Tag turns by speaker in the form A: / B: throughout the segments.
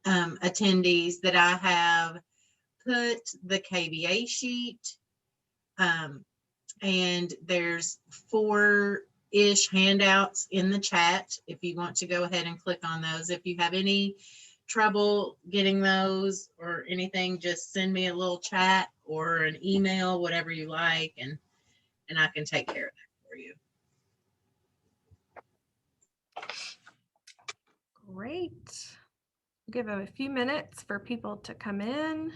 A: attendees that I have put the KBA sheet, and there's 4-ish handouts in the chat if you want to go ahead and click on those. If you have any trouble getting those or anything, just send me a little chat or an email, whatever you like, and I can take care of that for you.
B: Great. We'll give a few minutes for people to come in,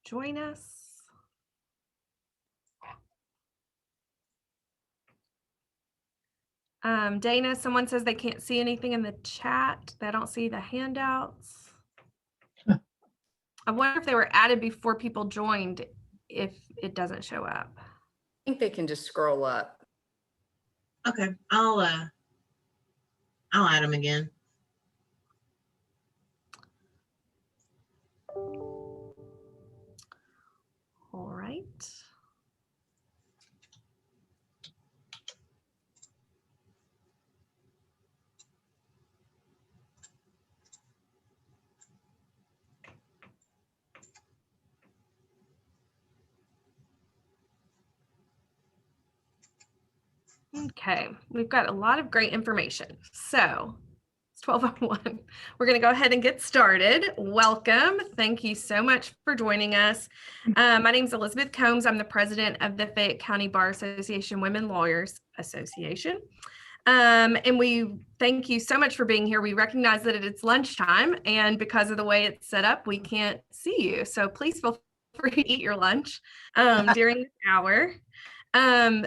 B: join us. Dana, someone says they can't see anything in the chat. They don't see the handouts. I wonder if they were added before people joined, if it doesn't show up.
C: I think they can just scroll up.
A: Okay, I'll add them again.
B: All right. Okay, we've got a lot of great information. So it's 12:01. We're going to go ahead and get started. Welcome. Thank you so much for joining us. My name is Elizabeth Combs. I'm the president of the Fayette County Bar Association Women Lawyers Association. And we thank you so much for being here. We recognize that it's lunchtime, and because of the way it's set up, we can't see you. So please feel free to eat your lunch during this hour.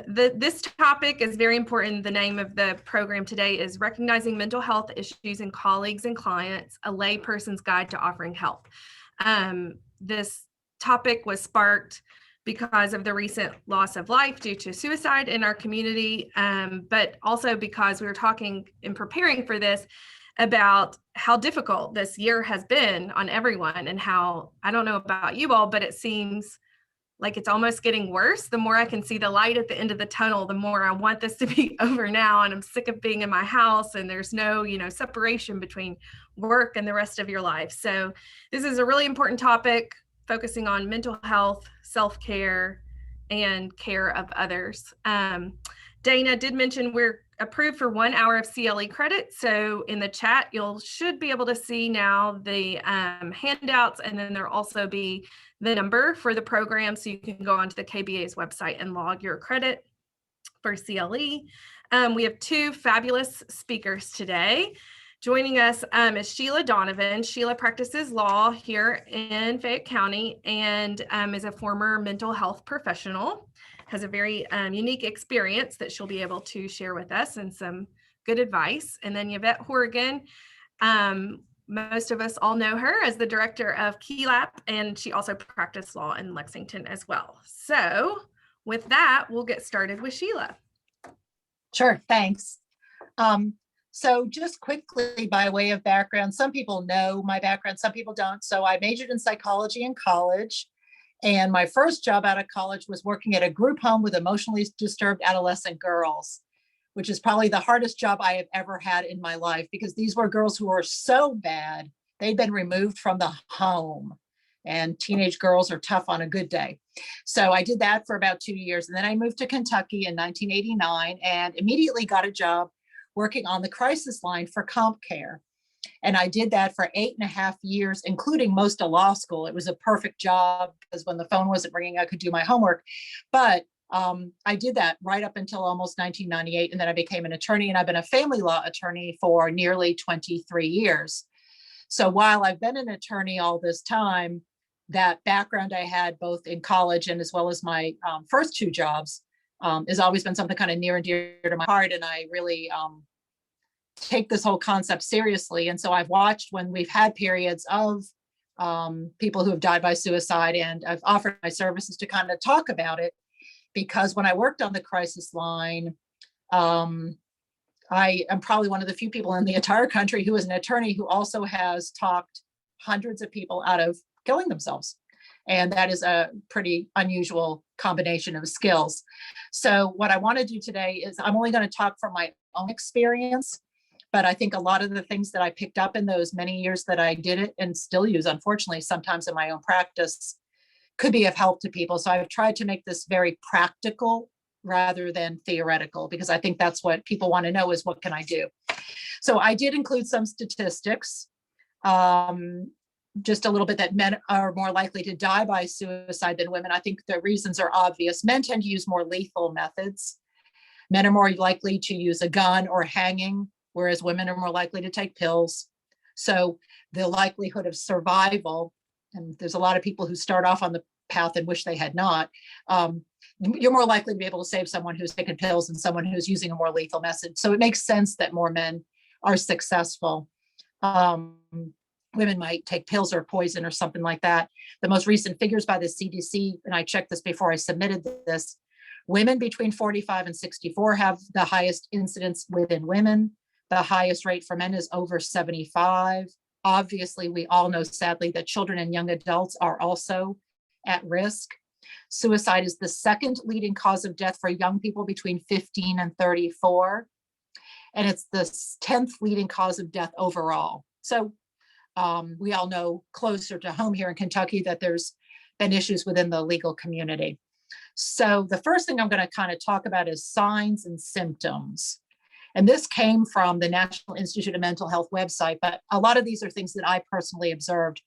B: This topic is very important. The name of the program today is Recognizing Mental Health Issues in Colleagues and Clients, a Layperson's Guide to Offering Help. This topic was sparked because of the recent loss of life due to suicide in our community, but also because we were talking and preparing for this about how difficult this year has been on everyone, and how, I don't know about you all, but it seems like it's almost getting worse. The more I can see the light at the end of the tunnel, the more I want this to be over now. And I'm sick of being in my house, and there's no, separation between work and the rest of your life. So this is a really important topic, focusing on mental health, self-care, and care of others. Dana did mention we're approved for 1 hour of CLE credit. So in the chat, should be able to see now the handouts, and then there'll also be the number for the program, so you can go onto the KBA's website and log your credit for CLE. We have 2 fabulous speakers today. Joining us is Sheila Donovan. Sheila practices law here in Fayette County and is a former mental health professional, has a very unique experience that she'll be able to share with us, and some good advice. And then Yvette Hourigan, most of us all know her as the director of KYLAP, and she also practiced law in Lexington as well. So with that, we'll get started with Sheila.
D: Sure, thanks. So just quickly, by way of background, some people know my background, some people don't. So I majored in psychology in college, and my first job out of college was working at a group home with emotionally disturbed adolescent girls, which is probably the hardest job I have ever had in my life, because these were girls who were so bad, they'd been removed from the home, and teenage girls are tough on a good day. So I did that for about 2 years. And then I moved to Kentucky in 1989 and immediately got a job working on the crisis line for comp care. And I did that for 8.5 years, including most of law school. It was a perfect job, because when the phone wasn't ringing, I could do my homework. But I did that right up until almost 1998. And then I became an attorney, and I've been a family law attorney for nearly 23 years. So while I've been an attorney all this time, that background I had both in college and as well as my first 2 jobs has always been something kind of near and dear to my heart. And I really take this whole concept seriously. And so I've watched when we've had periods of people who have died by suicide, and I've offered my services to kind of talk about it, because when I worked on the crisis line, I am probably one of the few people in the entire country who is an attorney who also has talked hundreds of people out of killing themselves. And that is a pretty unusual combination of skills. So what I want to do today is, I'm only going to talk from my own experience, But I think a lot of the things that I picked up in those many years that I did it and still use, unfortunately, sometimes in my own practice, could be of help to people. So I've tried to make this very practical rather than theoretical, because I think that's what people want to know is, what can I do? So I did include some statistics, just a little bit, that men are more likely to die by suicide than women. I think the reasons are obvious. Men tend to use more lethal methods. Men are more likely to use a gun or hanging, whereas women are more likely to take pills. So the likelihood of survival, and there's a lot of people who start off on the path and wish they had not, you're more likely to be able to save someone who's taken pills than someone who's using a more lethal method. So it makes sense that more men are successful. Women might take pills or poison or something like that. The most recent figures by the CDC, and I checked this before I submitted this, women between 45 and 64 have the highest incidence within women. The highest rate for men is over 75. Obviously, we all know, sadly, that children and young adults are also at risk. Suicide is the second leading cause of death for young people between 15 and 34. And it's the 10th leading cause of death overall. So we all know closer to home here in Kentucky that there's been issues within the legal community. So the first thing I'm going to kind of talk about is signs and symptoms. And this came from the National Institute of Mental Health website, but a lot of these are things that I personally observed.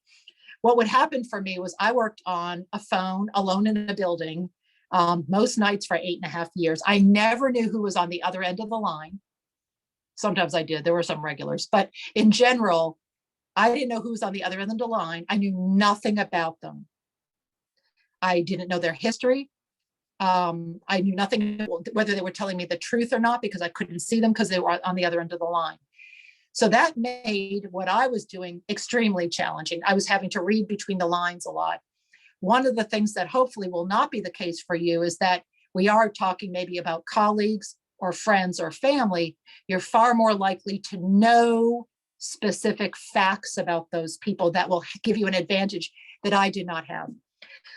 D: What would happen for me was I worked on a phone alone in a building most nights for 8.5 years. I never knew who was on the other end of the line. Sometimes I did, there were some regulars, but in general, I didn't know who was on the other end of the line. I knew nothing about them. I didn't know their history. I knew nothing whether they were telling me the truth or not, because I couldn't see them because they were on the other end of the line. So that made what I was doing extremely challenging. I was having to read between the lines a lot. One of the things that hopefully will not be the case for you is that we are talking maybe about colleagues or friends or family. You're far more likely to know specific facts about those people that will give you an advantage that I did not have.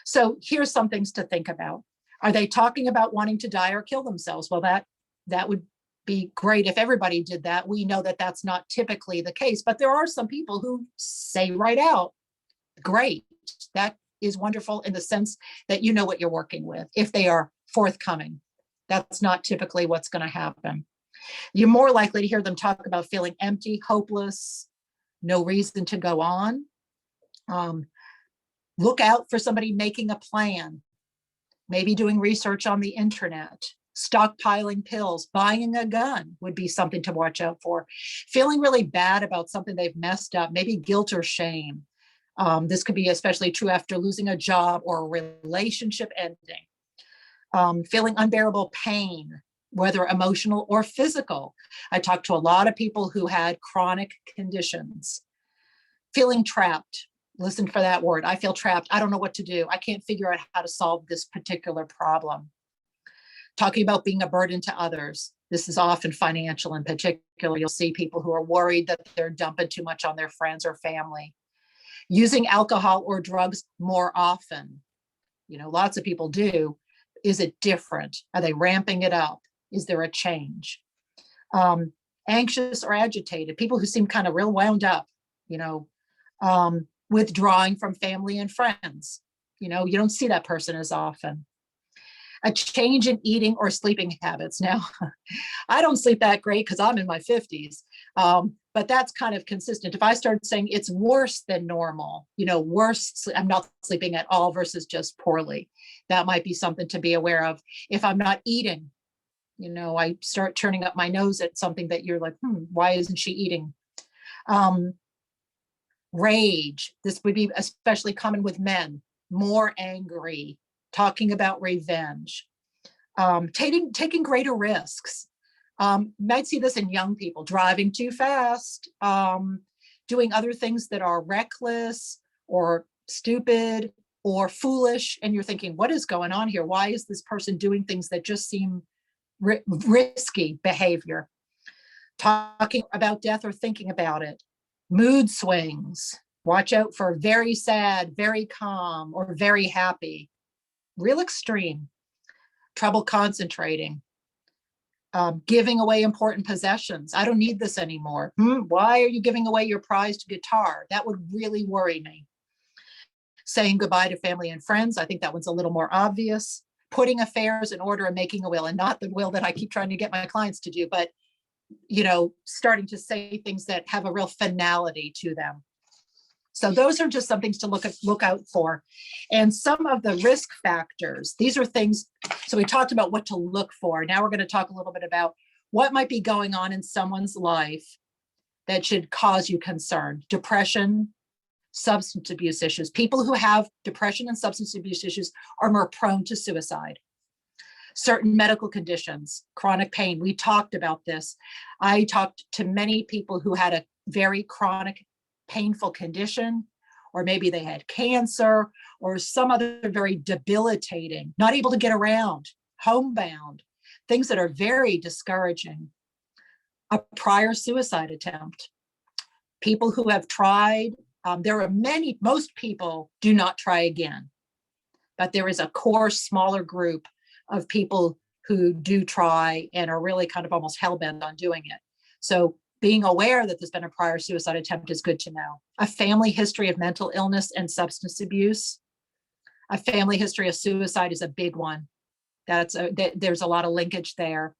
D: So here's some things to think about. Are they talking about wanting to die or kill themselves? Well, that would be great if everybody did that. We know that that's not typically the case, but there are some people who say right out, great. That is wonderful in the sense that you know what you're working with if they are forthcoming. That's not typically what's going to happen. You're more likely to hear them talk about feeling empty, hopeless, no reason to go on. Look out for somebody making a plan, maybe doing research on the internet, stockpiling pills, buying a gun would be something to watch out for. Feeling really bad about something they've messed up, maybe guilt or shame. This could be especially true after losing a job or a relationship ending. Feeling unbearable pain, whether emotional or physical. I talked to a lot of people who had chronic conditions. Feeling trapped. Listen for that word. I feel trapped. I don't know what to do. I can't figure out how to solve this particular problem. Talking about being a burden to others. This is often financial in particular. You'll see people who are worried that they're dumping too much on their friends or family. Using alcohol or drugs more often. You know, lots of people do. Is it different? Are they ramping it up? Is there a change? Anxious or agitated. People who seem kind of real wound up, you know, withdrawing from family and friends. You know, you don't see that person as often. A change in eating or sleeping habits. Now, I don't sleep that great because I'm in my 50s, but that's kind of consistent. If I start saying it's worse than normal, you know, worse, I'm not sleeping at all versus just poorly. That might be something to be aware of. If I'm not eating, you know, I start turning up my nose at something that you're like, why isn't she eating? Rage. This would be especially common with men, more angry, talking about revenge, taking greater risks. Might see this in young people, driving too fast, doing other things that are reckless or stupid or foolish. And you're thinking, what is going on here? Why is this person doing things that just seem risky behavior? Talking about death or thinking about it. Mood swings. Watch out for very sad, very calm, or very happy. Real extreme. Trouble concentrating. Giving away important possessions. I don't need this anymore. Why are you giving away your prized guitar? That would really worry me. Saying goodbye to family and friends. I think that one's a little more obvious. Putting affairs in order and making a will, and not the will that I keep trying to get my clients to do, but starting to say things that have a real finality to them. So those are just some things to look out for. And some of the risk factors, these are things, so we talked about what to look for. Now we're going to talk a little bit about what might be going on in someone's life that should cause you concern. Depression, substance abuse issues. People who have depression and substance abuse issues are more prone to suicide. Certain medical conditions, chronic pain. We talked about this. I talked to many people who had a very chronic, painful condition, or maybe they had cancer or some other very debilitating, not able to get around, homebound, things that are very discouraging. A prior suicide attempt. People who have tried, most people do not try again, but there is a core smaller group of people who do try and are really kind of almost hell-bent on doing it. So being aware that there's been a prior suicide attempt is good to know. A family history of mental illness and substance abuse. A family history of suicide is a big one. There's a lot of linkage there.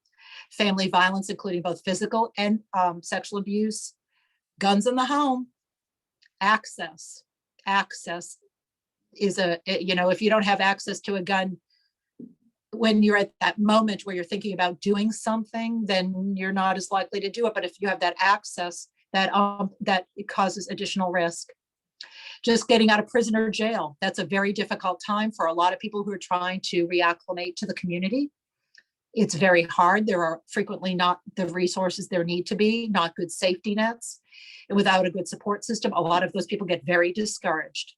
D: Family violence, including both physical and sexual abuse. Guns in the home. Access is if you don't have access to a gun when you're at that moment where you're thinking about doing something, then you're not as likely to do it. But if you have that access, that it causes additional risk. Just getting out of prison or jail. That's a very difficult time for a lot of people who are trying to reacclimate to the community. It's very hard. There are frequently not the resources there need to be, not good safety nets. And without a good support system, a lot of those people get very discouraged.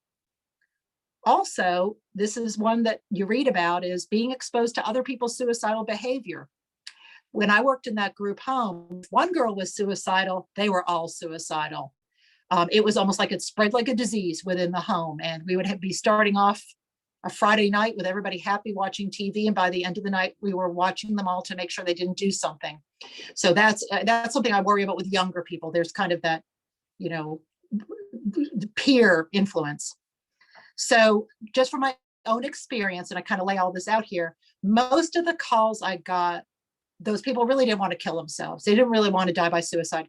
D: Also, this is one that you read about, is being exposed to other people's suicidal behavior. When I worked in that group home, one girl was suicidal, they were all suicidal. It was almost like it spread like a disease within the home. And we would be starting off a Friday night with everybody happy watching TV. And by the end of the night, we were watching them all to make sure they didn't do something. So that's something I worry about with younger people. There's kind of that, peer influence. So just from my own experience, and I kind of lay all this out here, most of the calls I got, those people really didn't want to kill themselves. They didn't really want to die by suicide.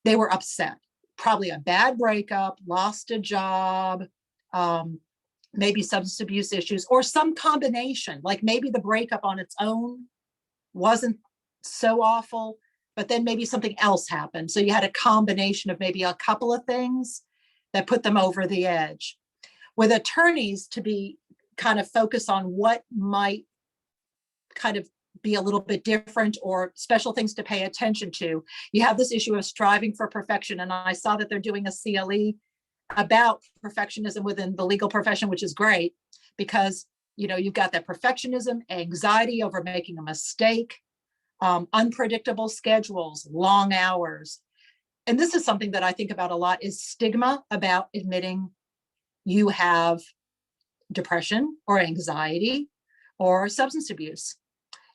D: They were upset. Probably a bad breakup, lost a job, maybe substance abuse issues, or some combination, like maybe the breakup on its own wasn't so awful, but then maybe something else happened. So you had a combination of maybe a couple of things that put them over the edge. With attorneys, to be kind of focus on what might kind of be a little bit different or special things to pay attention to. You have this issue of striving for perfection. And I saw that they're doing a CLE about perfectionism within the legal profession, which is great because, you've got that perfectionism, anxiety over making a mistake, unpredictable schedules, long hours. And this is something that I think about a lot, is stigma about admitting you have depression or anxiety or substance abuse.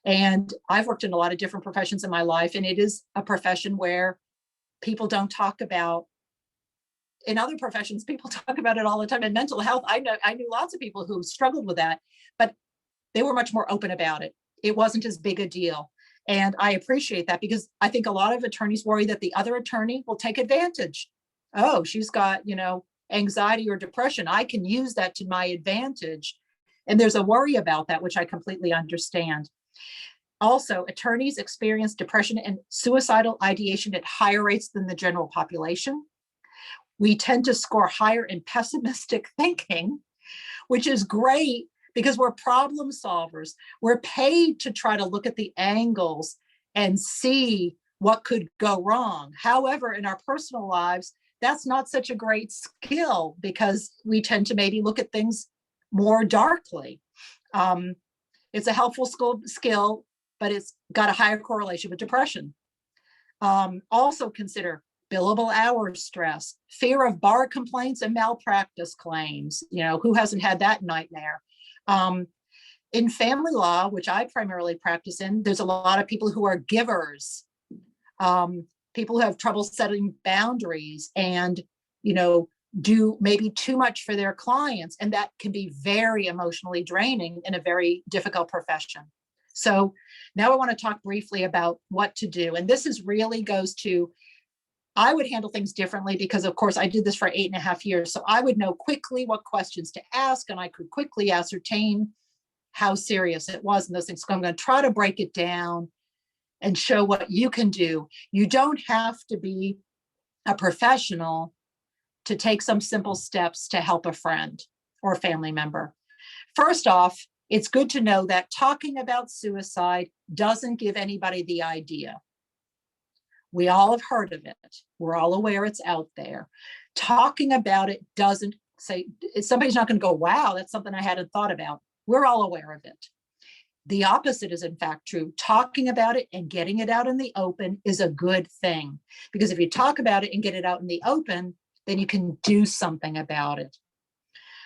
D: And I've worked in a lot of different professions in my life, and it is a profession where people don't talk about. In other professions, people talk about it all the time. In mental health, I knew lots of people who struggled with that, but they were much more open about it. It wasn't as big a deal. And I appreciate that, because I think a lot of attorneys worry that the other attorney will take advantage. Oh, she's got, anxiety or depression. I can use that to my advantage. And there's a worry about that, which I completely understand. Also, attorneys experience depression and suicidal ideation at higher rates than the general population. We tend to score higher in pessimistic thinking, which is great because we're problem solvers. We're paid to try to look at the angles and see what could go wrong. However, in our personal lives, that's not such a great skill because we tend to maybe look at things more darkly. It's a helpful skill, but it's got a higher correlation with depression. Also consider billable hour stress, fear of bar complaints and malpractice claims. Who hasn't had that nightmare? In family law, which I primarily practice in, there's a lot of people who are givers, people who have trouble setting boundaries and, do maybe too much for their clients. And that can be very emotionally draining in a very difficult profession. So now I want to talk briefly about what to do. And this really goes to, I would handle things differently because of course I did this for 8.5 years. So I would know quickly what questions to ask and I could quickly ascertain how serious it was and those things. So I'm going to try to break it down and show what you can do. You don't have to be a professional to take some simple steps to help a friend or a family member. First off, it's good to know that talking about suicide doesn't give anybody the idea. We all have heard of it. We're all aware it's out there. Talking about it doesn't say, somebody's not going to go, wow, that's something I hadn't thought about. We're all aware of it. The opposite is in fact true. Talking about it and getting it out in the open is a good thing, because if you talk about it and get it out in the open, then you can do something about it.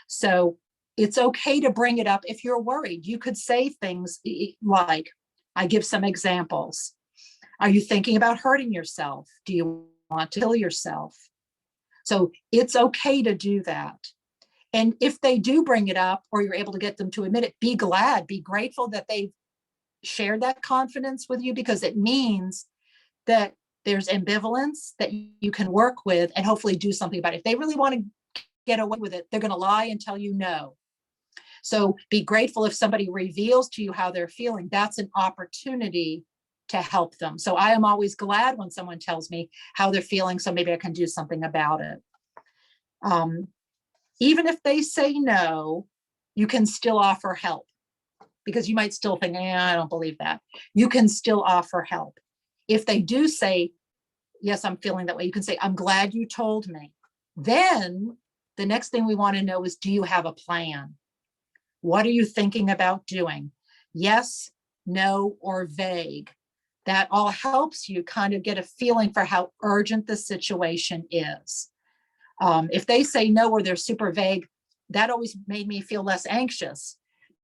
D: So it's okay to bring it up if you're worried. You could say things like, I give some examples. Are you thinking about hurting yourself? Do you want to kill yourself? So it's okay to do that. And if they do bring it up or you're able to get them to admit it, be glad, be grateful that they've shared that confidence with you, because it means that there's ambivalence that you can work with and hopefully do something about it. If they really want to get away with it, they're going to lie and tell you no. So be grateful if somebody reveals to you how they're feeling. That's an opportunity to help them. So I am always glad when someone tells me how they're feeling, so maybe I can do something about it. Even if they say no, you can still offer help, because you might still think, I don't believe that. You can still offer help. If they do say, yes, I'm feeling that way, you can say, I'm glad you told me. Then the next thing we want to know is, do you have a plan? What are you thinking about doing? Yes, no, or vague. That all helps you kind of get a feeling for how urgent the situation is. If they say no or they're super vague, that always made me feel less anxious,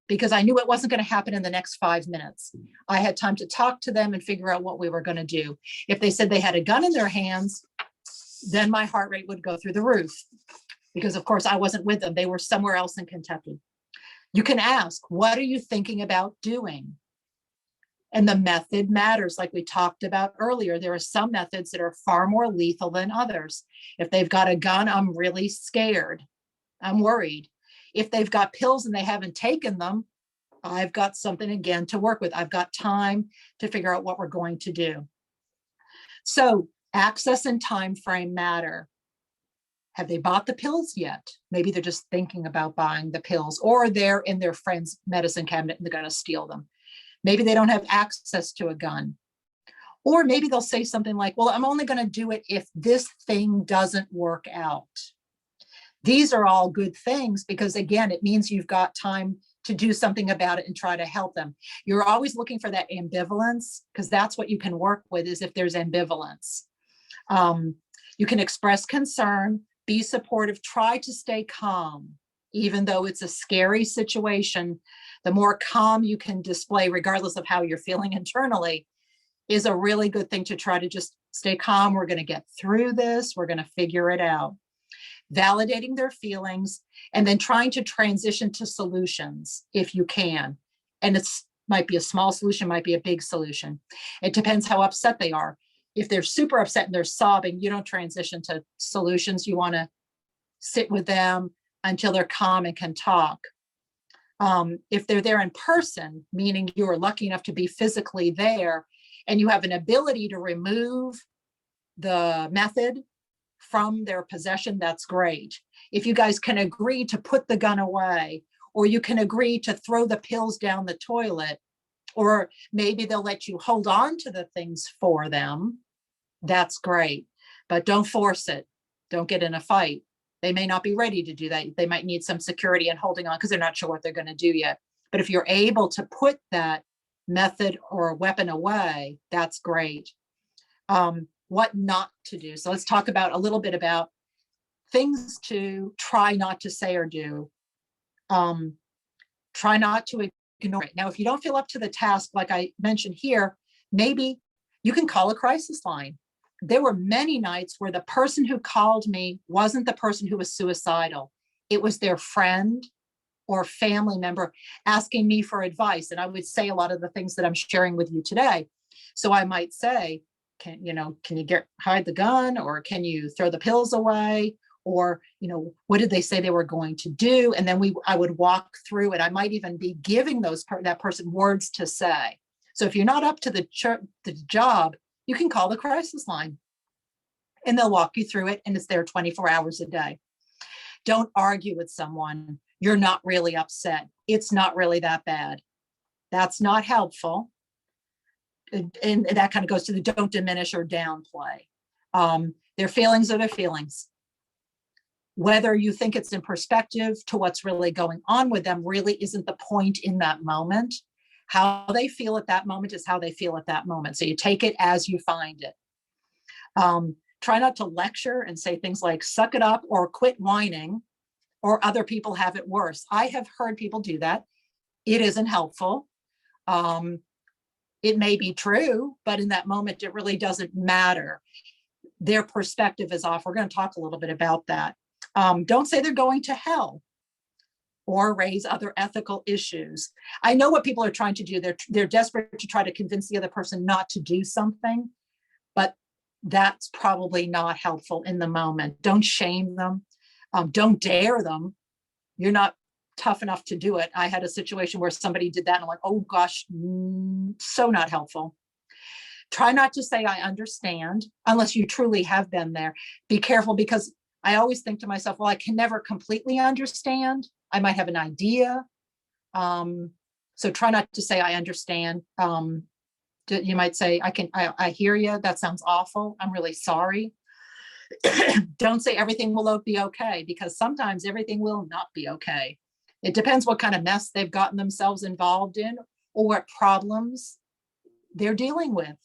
D: because I knew it wasn't going to happen in the next 5 minutes. I had time to talk to them and figure out what we were going to do. If they said they had a gun in their hands, then my heart rate would go through the roof, because of course I wasn't with them. They were somewhere else in Kentucky. You can ask, what are you thinking about doing? And the method matters. Like we talked about earlier, there are some methods that are far more lethal than others. If they've got a gun, I'm really scared. I'm worried. If they've got pills and they haven't taken them, I've got something again to work with. I've got time to figure out what we're going to do. So access and time frame matter. Have they bought the pills yet? Maybe they're just thinking about buying the pills, or they're in their friend's medicine cabinet and they're going to steal them. Maybe they don't have access to a gun. Or maybe they'll say something like, well, I'm only going to do it if this thing doesn't work out. These are all good things, because again, it means you've got time to do something about it and try to help them. You're always looking for that ambivalence, because that's what you can work with, is if there's ambivalence. You can express concern, be supportive, try to stay calm. Even though it's a scary situation, the more calm you can display, regardless of how you're feeling internally, is a really good thing to try to just stay calm. We're going to get through this. We're going to figure it out. Validating their feelings, and then trying to transition to solutions if you can. And it's might be a small solution, might be a big solution. It depends how upset they are. If they're super upset and they're sobbing, you don't transition to solutions. You want to sit with them until they're calm and can talk. If they're there in person, meaning you're lucky enough to be physically there and you have an ability to remove the method from their possession, that's great. If you guys can agree to put the gun away, or you can agree to throw the pills down the toilet, or maybe they'll let you hold on to the things for them, that's great. But don't force it. Don't get in a fight. They may not be ready to do that. They might need some security and holding on because they're not sure what they're going to do yet. But if you're able to put that method or weapon away, that's great. What not to do. So let's talk about a little bit about things to try not to say or do. Try not to ignore it. Now, if you don't feel up to the task, like I mentioned here, maybe you can call a crisis line. There were many nights where the person who called me wasn't the person who was suicidal. It was their friend or family member asking me for advice. And I would say a lot of the things that I'm sharing with you today. So I might say, can you hide the gun, or can you throw the pills away? Or, what did they say they were going to do? And then I would walk through it. I might even be giving that person words to say. So if you're not up to the job, you can call the crisis line and they'll walk you through it. And it's there 24 hours a day. Don't argue with someone. You're not really upset. It's not really that bad. That's not helpful. And that kind of goes to the don't diminish or downplay. Their feelings are their feelings. Whether you think it's in perspective to what's really going on with them really isn't the point in that moment. How they feel at that moment is how they feel at that moment. So you take it as you find it. Try not to lecture and say things like, suck it up or quit whining, or other people have it worse. I have heard people do that. It isn't helpful. It may be true, but in that moment, it really doesn't matter. Their perspective is off. We're going to talk a little bit about that. Don't say they're going to hell or raise other ethical issues. I know what people are trying to do. They're desperate to try to convince the other person not to do something, but that's probably not helpful in the moment. Don't shame them. Don't dare them. You're not tough enough to do it. I had a situation where somebody did that and I'm like, oh gosh, so not helpful. Try not to say I understand unless you truly have been there. Be careful, because I always think to myself, well, I can never completely understand. I might have an idea. So try not to say I understand. You might say, I hear you. That sounds awful. I'm really sorry. Don't say everything will be okay, because sometimes everything will not be okay. It depends what kind of mess they've gotten themselves involved in or what problems they're dealing with.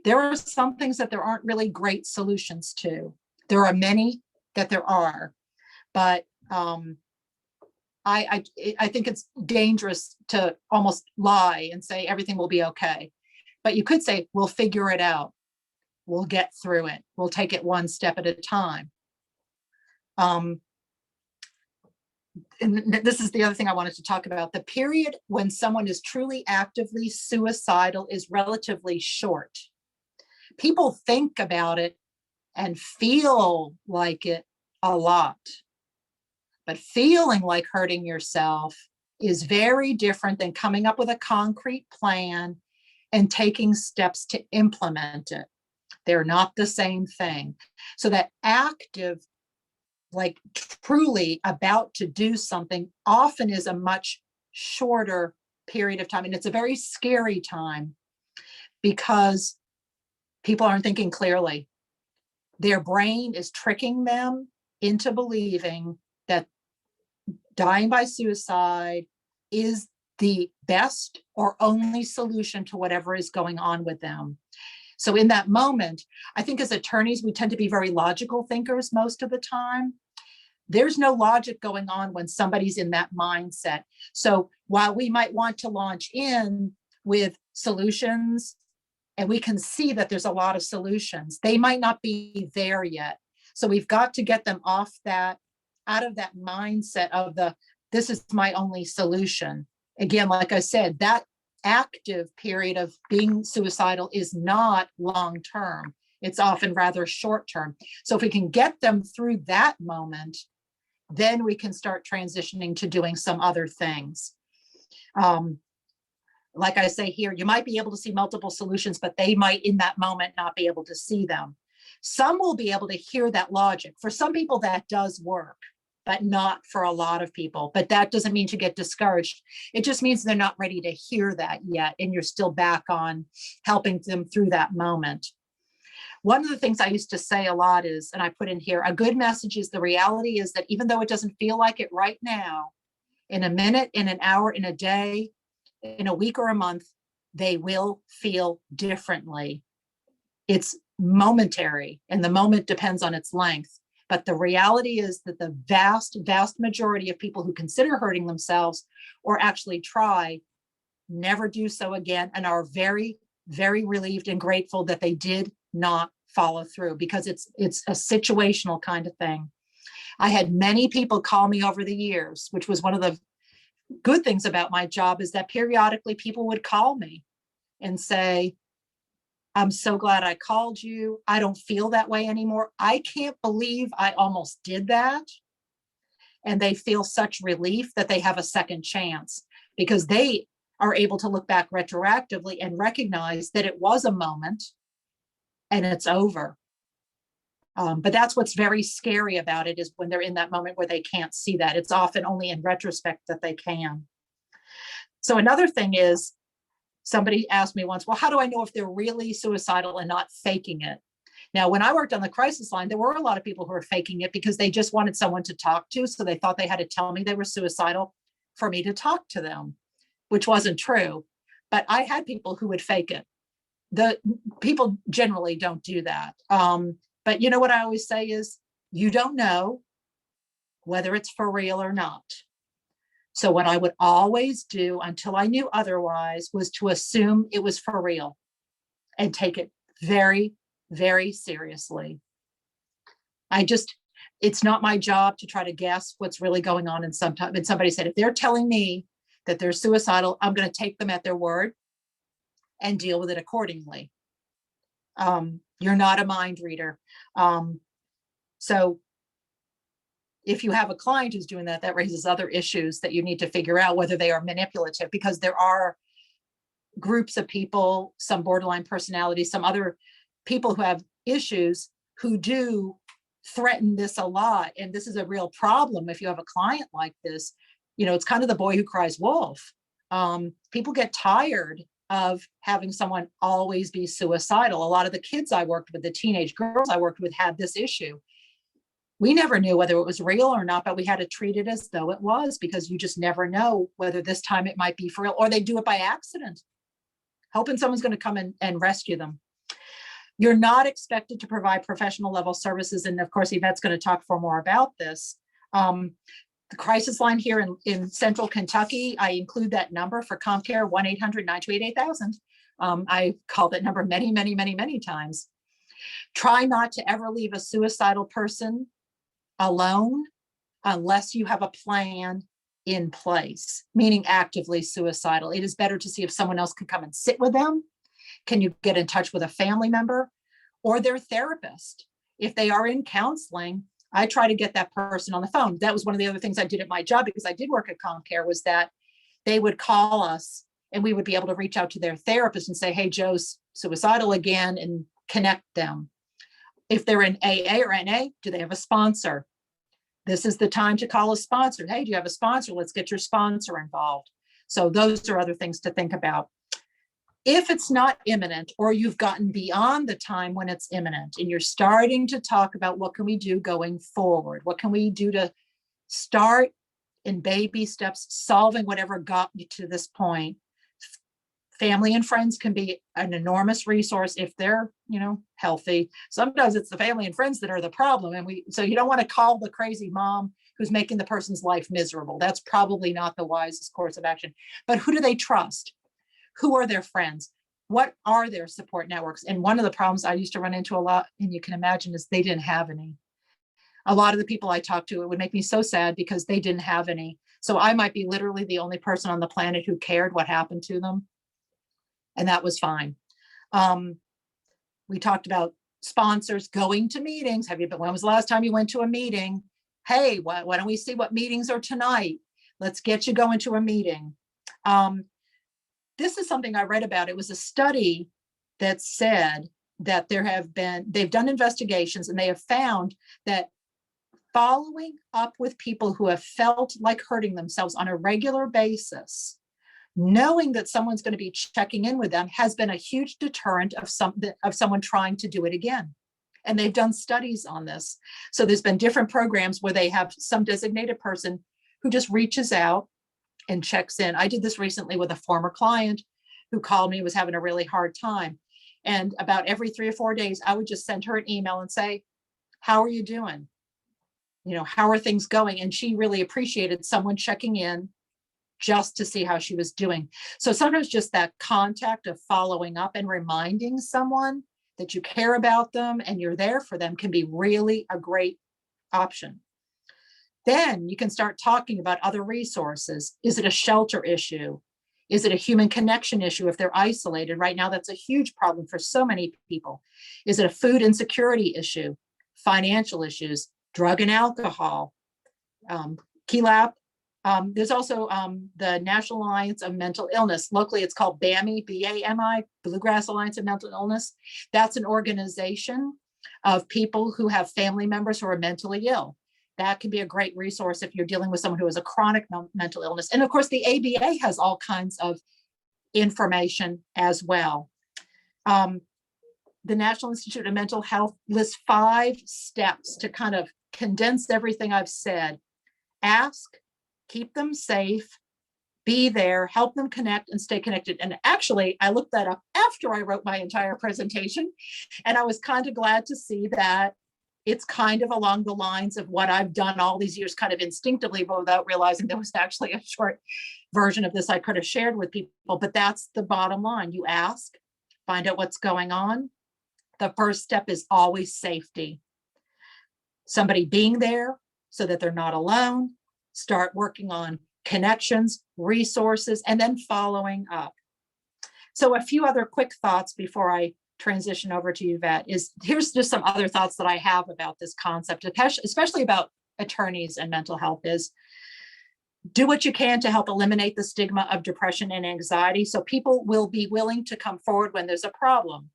D: There are some things that there aren't really great solutions to. There are many that there are, but I think it's dangerous to almost lie and say everything will be okay. But you could say, we'll figure it out. We'll get through it. We'll take it one step at a time. And this is the other thing I wanted to talk about. The period when someone is truly actively suicidal is relatively short. People think about it and feel like it a lot. But feeling like hurting yourself is very different than coming up with a concrete plan and taking steps to implement it. They're not the same thing. So that active, like truly about to do something, often is a much shorter period of time. And it's a very scary time because people aren't thinking clearly. Their brain is tricking them into believing that dying by suicide is the best or only solution to whatever is going on with them. So in that moment, I think as attorneys, we tend to be very logical thinkers most of the time. There's no logic going on when somebody's in that mindset. So while we might want to launch in with solutions, and we can see that there's a lot of solutions, they might not be there yet. So we've got to get them out of that mindset of this is my only solution. Again, like I said, that active period of being suicidal is not long-term. It's often rather short-term. So if we can get them through that moment, then we can start transitioning to doing some other things. Like I say here, you might be able to see multiple solutions, but they might in that moment not be able to see them. Some will be able to hear that logic. For some people that does work, but not for a lot of people. But that doesn't mean to get discouraged. It just means they're not ready to hear that yet. And you're still back on helping them through that moment. One of the things I used to say a lot is, and I put in here, a good message is the reality is that even though it doesn't feel like it right now, in a minute, in an hour, in a day, in a week or a month, they will feel differently. It's momentary, and the moment depends on its length. But the reality is that the vast, vast majority of people who consider hurting themselves or actually try never do so again, and are very, very relieved and grateful that they did not follow through, because it's a situational kind of thing. I had many people call me over the years, which was one of the good things about my job, is that periodically people would call me and say, I'm so glad I called you. I don't feel that way anymore. I can't believe I almost did that. And they feel such relief that they have a second chance, because they are able to look back retroactively and recognize that it was a moment and it's over. But that's what's very scary about it, is when they're in that moment where they can't see that. It's often only in retrospect that they can. So another thing is, somebody asked me once, well, how do I know if they're really suicidal and not faking it? Now, when I worked on the crisis line, there were a lot of people who were faking it because they just wanted someone to talk to. So they thought they had to tell me they were suicidal for me to talk to them, which wasn't true. But I had people who would fake it. The people generally don't do that. But you know what I always say is, you don't know whether it's for real or not. So what I would always do until I knew otherwise was to assume it was for real and take it very, very seriously. It's not my job to try to guess what's really going on. And somebody said, if they're telling me that they're suicidal, I'm going to take them at their word and deal with it accordingly. You're not a mind reader. So if you have a client who's doing that, that raises other issues that you need to figure out whether they are manipulative, because there are groups of people, some borderline personalities, some other people who have issues who do threaten this a lot. And this is a real problem if you have a client like this. You know, it's kind of the boy who cries wolf. People get tired of having someone always be suicidal. A lot of the kids I worked with, the teenage girls I worked with, had this issue. We never knew whether it was real or not, but we had to treat it as though it was, because you just never know whether this time it might be for real, or they do it by accident, hoping someone's going to come in and rescue them. You're not expected to provide professional level services. And of course, Yvette's going to talk more about this. The crisis line here in central Kentucky, I include that number for CommCare, 1-800-928-8000. I called that number many, many, many, many times. Try not to ever leave a suicidal person alone unless you have a plan in place, meaning actively suicidal. It is better to see if someone else can come and sit with them. Can you get in touch with a family member or their therapist? If they are in counseling, I try to get that person on the phone. That was one of the other things I did at my job, because I did work at CommCare, was that they would call us and we would be able to reach out to their therapist and say, hey, Joe's suicidal again, and connect them. If they're in AA or NA, do they have a sponsor? This is the time to call a sponsor. Hey, do you have a sponsor? Let's get your sponsor involved. So those are other things to think about. If it's not imminent, or you've gotten beyond the time when it's imminent and you're starting to talk about what can we do going forward? What can we do to start in baby steps, solving whatever got you to this point? Family and friends can be an enormous resource if they're, healthy. Sometimes it's the family and friends that are the problem. So you don't want to call the crazy mom who's making the person's life miserable. That's probably not the wisest course of action. But who do they trust? Who are their friends? What are their support networks? And one of the problems I used to run into a lot, and you can imagine, is they didn't have any. A lot of the people I talked to, it would make me so sad because they didn't have any. So I might be literally the only person on the planet who cared what happened to them. And that was fine. We talked about sponsors, going to meetings. When was the last time you went to a meeting? Hey, why don't we see what meetings are tonight? Let's get you going to a meeting. This is something I read about. It was a study that said that they've done investigations, and they have found that following up with people who have felt like hurting themselves on a regular basis, knowing that someone's going to be checking in with them, has been a huge deterrent of someone trying to do it again. And they've done studies on this. So there's been different programs where they have some designated person who just reaches out and checks in. I did this recently with a former client who called me, was having a really hard time. And about every 3 or 4 days, I would just send her an email and say, how are you doing? How are things going? And she really appreciated someone checking in just to see how she was doing. So sometimes just that contact of following up and reminding someone that you care about them and you're there for them can be really a great option. Then you can start talking about other resources. Is it a shelter issue? Is it a human connection issue if they're isolated? Right now, that's a huge problem for so many people. Is it a food insecurity issue? Financial issues, drug and alcohol, KYLAP. There's also the National Alliance of Mental Illness. Locally, it's called BAMI, B-A-M-I, Bluegrass Alliance of Mental Illness. That's an organization of people who have family members who are mentally ill. That can be a great resource if you're dealing with someone who has a chronic mental illness. And of course, the ABA has all kinds of information as well. The National Institute of Mental Health lists 5 steps to kind of condense everything I've said. Ask, keep them safe, be there, help them connect and stay connected. And actually, I looked that up after I wrote my entire presentation, and I was kind of glad to see that it's kind of along the lines of what I've done all these years, kind of instinctively, but without realizing there was actually a short version of this I could have shared with people. But that's the bottom line. You ask, find out what's going on. The first step is always safety. Somebody being there so that they're not alone. Start working on connections, resources, and then following up. So a few other quick thoughts before I transition over to Yvette is, here's just some other thoughts that I have about this concept, especially about attorneys and mental health, is do what you can to help eliminate the stigma of depression and anxiety so people will be willing to come forward when there's a problem.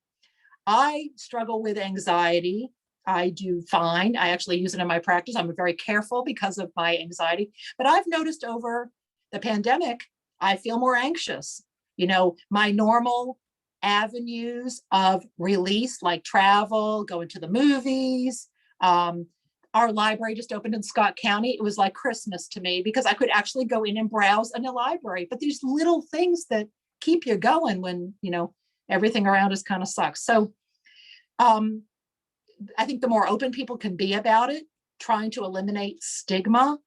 D: I struggle with anxiety. I do fine. I actually use it in my practice. I'm very careful because of my anxiety, but I've noticed over the pandemic, I feel more anxious. You know, my normal avenues of release, like travel, going to the movies. Our library just opened in Scott County. It was like Christmas to me because I could actually go in and browse in a library. But these little things that keep you going when, you know, everything around us kind of sucks. So I think the more open people can be about it, trying to eliminate stigma.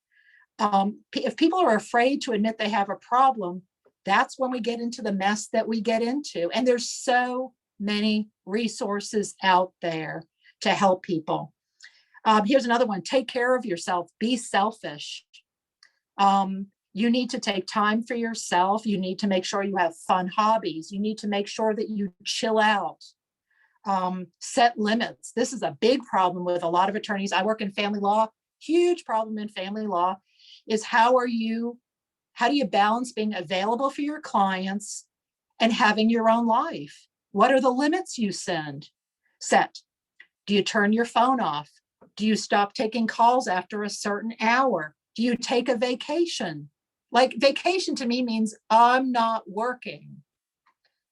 D: If people are afraid to admit they have a problem, that's when we get into the mess that we get into. And there's so many resources out there to help people. Here's another one. Take care of yourself. Be selfish. You need to take time for yourself. You need to make sure you have fun hobbies. You need to make sure that you chill out. Set limits. This is a big problem with a lot of attorneys. I work in family law. Huge problem in family law is how do you balance being available for your clients and having your own life? What are the limits you set? Do you turn your phone off? Do you stop taking calls after a certain hour? Do you take a vacation? Like, vacation to me means I'm not working.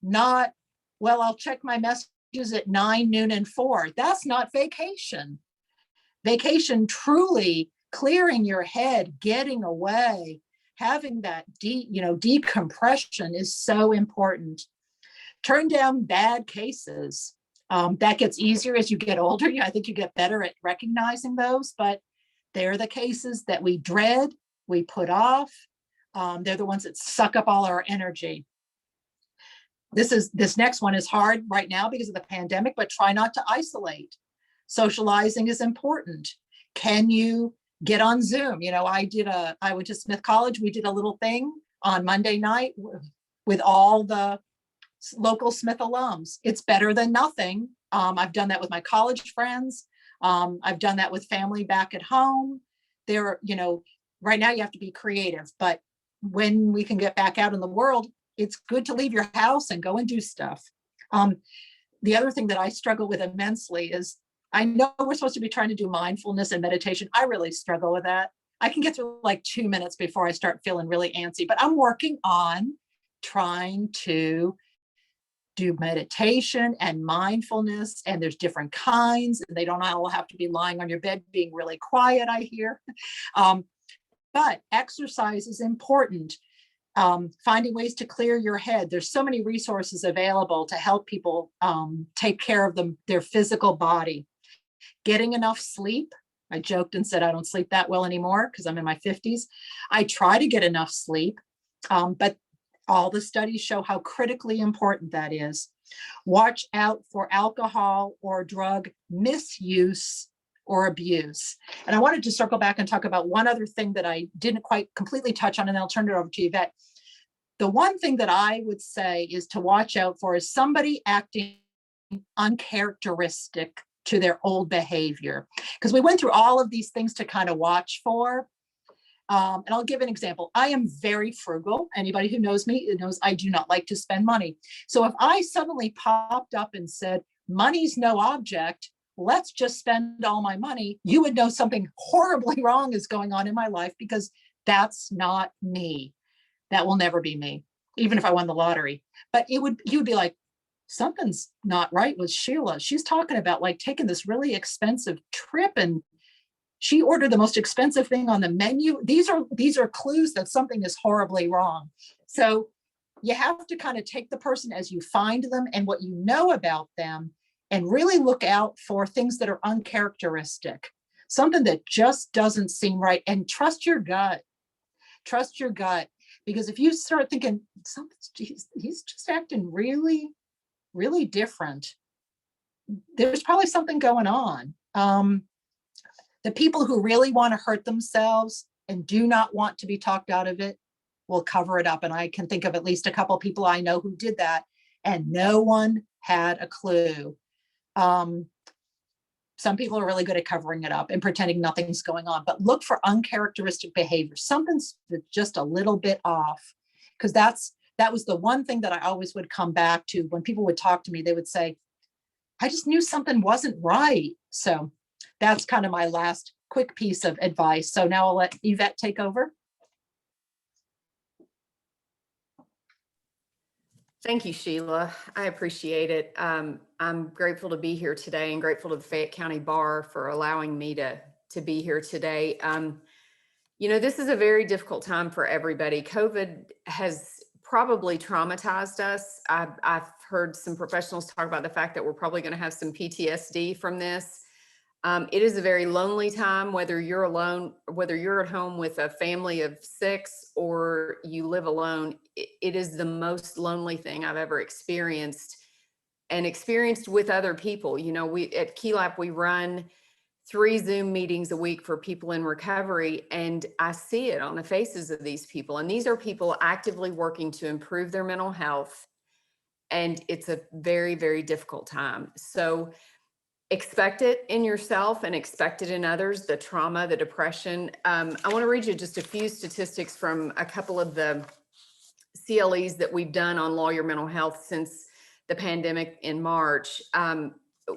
D: Not, well, I'll check my messages at 9, noon, and 4. That's not vacation. Vacation, truly clearing your head, getting away, having that decompression is so important. Turn down bad cases. That gets easier as you get older. I think you get better at recognizing those, but they're the cases that we dread, we put off. They're the ones that suck up all our energy. This next one is hard right now because of the pandemic, but try not to isolate. Socializing is important. Can you get on Zoom? I went to Smith College. We did a little thing on Monday night with all the local Smith alums. It's better than nothing. I've done that with my college friends. I've done that with family back at home. Right now you have to be creative, but when we can get back out in the world, it's good to leave your house and go and do stuff. The other thing that I struggle with immensely is, I know we're supposed to be trying to do mindfulness and meditation. I really struggle with that. I can get through like 2 minutes before I start feeling really antsy, but I'm working on trying to do meditation and mindfulness, and there's different kinds, and they don't all have to be lying on your bed being really quiet, I hear. But exercise is important. Finding ways to clear your head. There's so many resources available to help people take care of their physical body. Getting enough sleep. I joked and said I don't sleep that well anymore because I'm in my 50s. I try to get enough sleep. But all the studies show how critically important that is. Watch out for alcohol or drug misuse or abuse. And I wanted to circle back and talk about one other thing that I didn't quite completely touch on, and then I'll turn it over to Yvette. The one thing that I would say is to watch out for is somebody acting uncharacteristic to their old behavior. Because we went through all of these things to kind of watch for. And I'll give an example. I am very frugal. Anybody who knows me knows I do not like to spend money. So if I suddenly popped up and said, money's no object, let's just spend all my money, you would know something horribly wrong is going on in my life, because that's not me. That will never be me, even if I won the lottery. But you would be like, something's not right with Sheila. She's talking about like taking this really expensive trip, and she ordered the most expensive thing on the menu. These are clues that something is horribly wrong. So you have to kind of take the person as you find them and what you know about them, and really look out for things that are uncharacteristic, something that just doesn't seem right, and trust your gut. Trust your gut, because if you start thinking he's just acting really, really different, there's probably something going on. The people who really want to hurt themselves and do not want to be talked out of it will cover it up. And I can think of at least a couple of people I know who did that, and no one had a clue. Some people are really good at covering it up and pretending nothing's going on, but look for uncharacteristic behavior. Something's just a little bit off, because that was the one thing that I always would come back to when people would talk to me. They would say, I just knew something wasn't right. So that's kind of my last quick piece of advice. So now I'll let Yvette take over.
C: Thank you, Sheila. I appreciate it. I'm grateful to be here today, and grateful to the Fayette County Bar for allowing me to be here today. You know, this is a very difficult time for everybody. COVID has probably traumatized us. I've heard some professionals talk about the fact that we're probably going to have some PTSD from this. It is a very lonely time, whether you're alone, whether you're at home with a family of 6 or you live alone. It is the most lonely thing I've ever experienced, and experienced with other people. You know, we at KYLAP, we run 3 Zoom meetings a week for people in recovery, and I see it on the faces of these people. And these are people actively working to improve their mental health. And it's a very, very difficult time. So expect it in yourself and expect it in others, the trauma, the depression. I want to read you just a few statistics from a couple of the CLEs that we've done on lawyer mental health since the pandemic in March.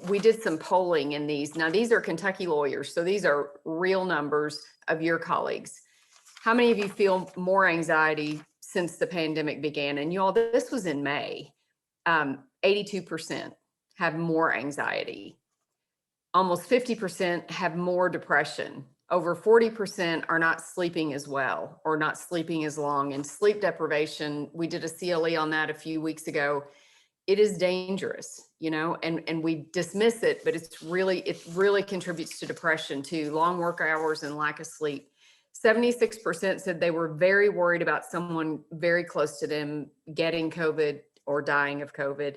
C: We did some polling in these. Now, these are Kentucky lawyers, so these are real numbers of your colleagues. How many of you feel more anxiety since the pandemic began? And you all, this was in May. 82% have more anxiety. Almost 50% have more depression. Over 40% are not sleeping as well or not sleeping as long. And sleep deprivation, we did a CLE on that a few weeks ago. It is dangerous, you know, and we dismiss it, but it really contributes to depression too, long work hours and lack of sleep. 76% said they were very worried about someone very close to them getting COVID or dying of COVID.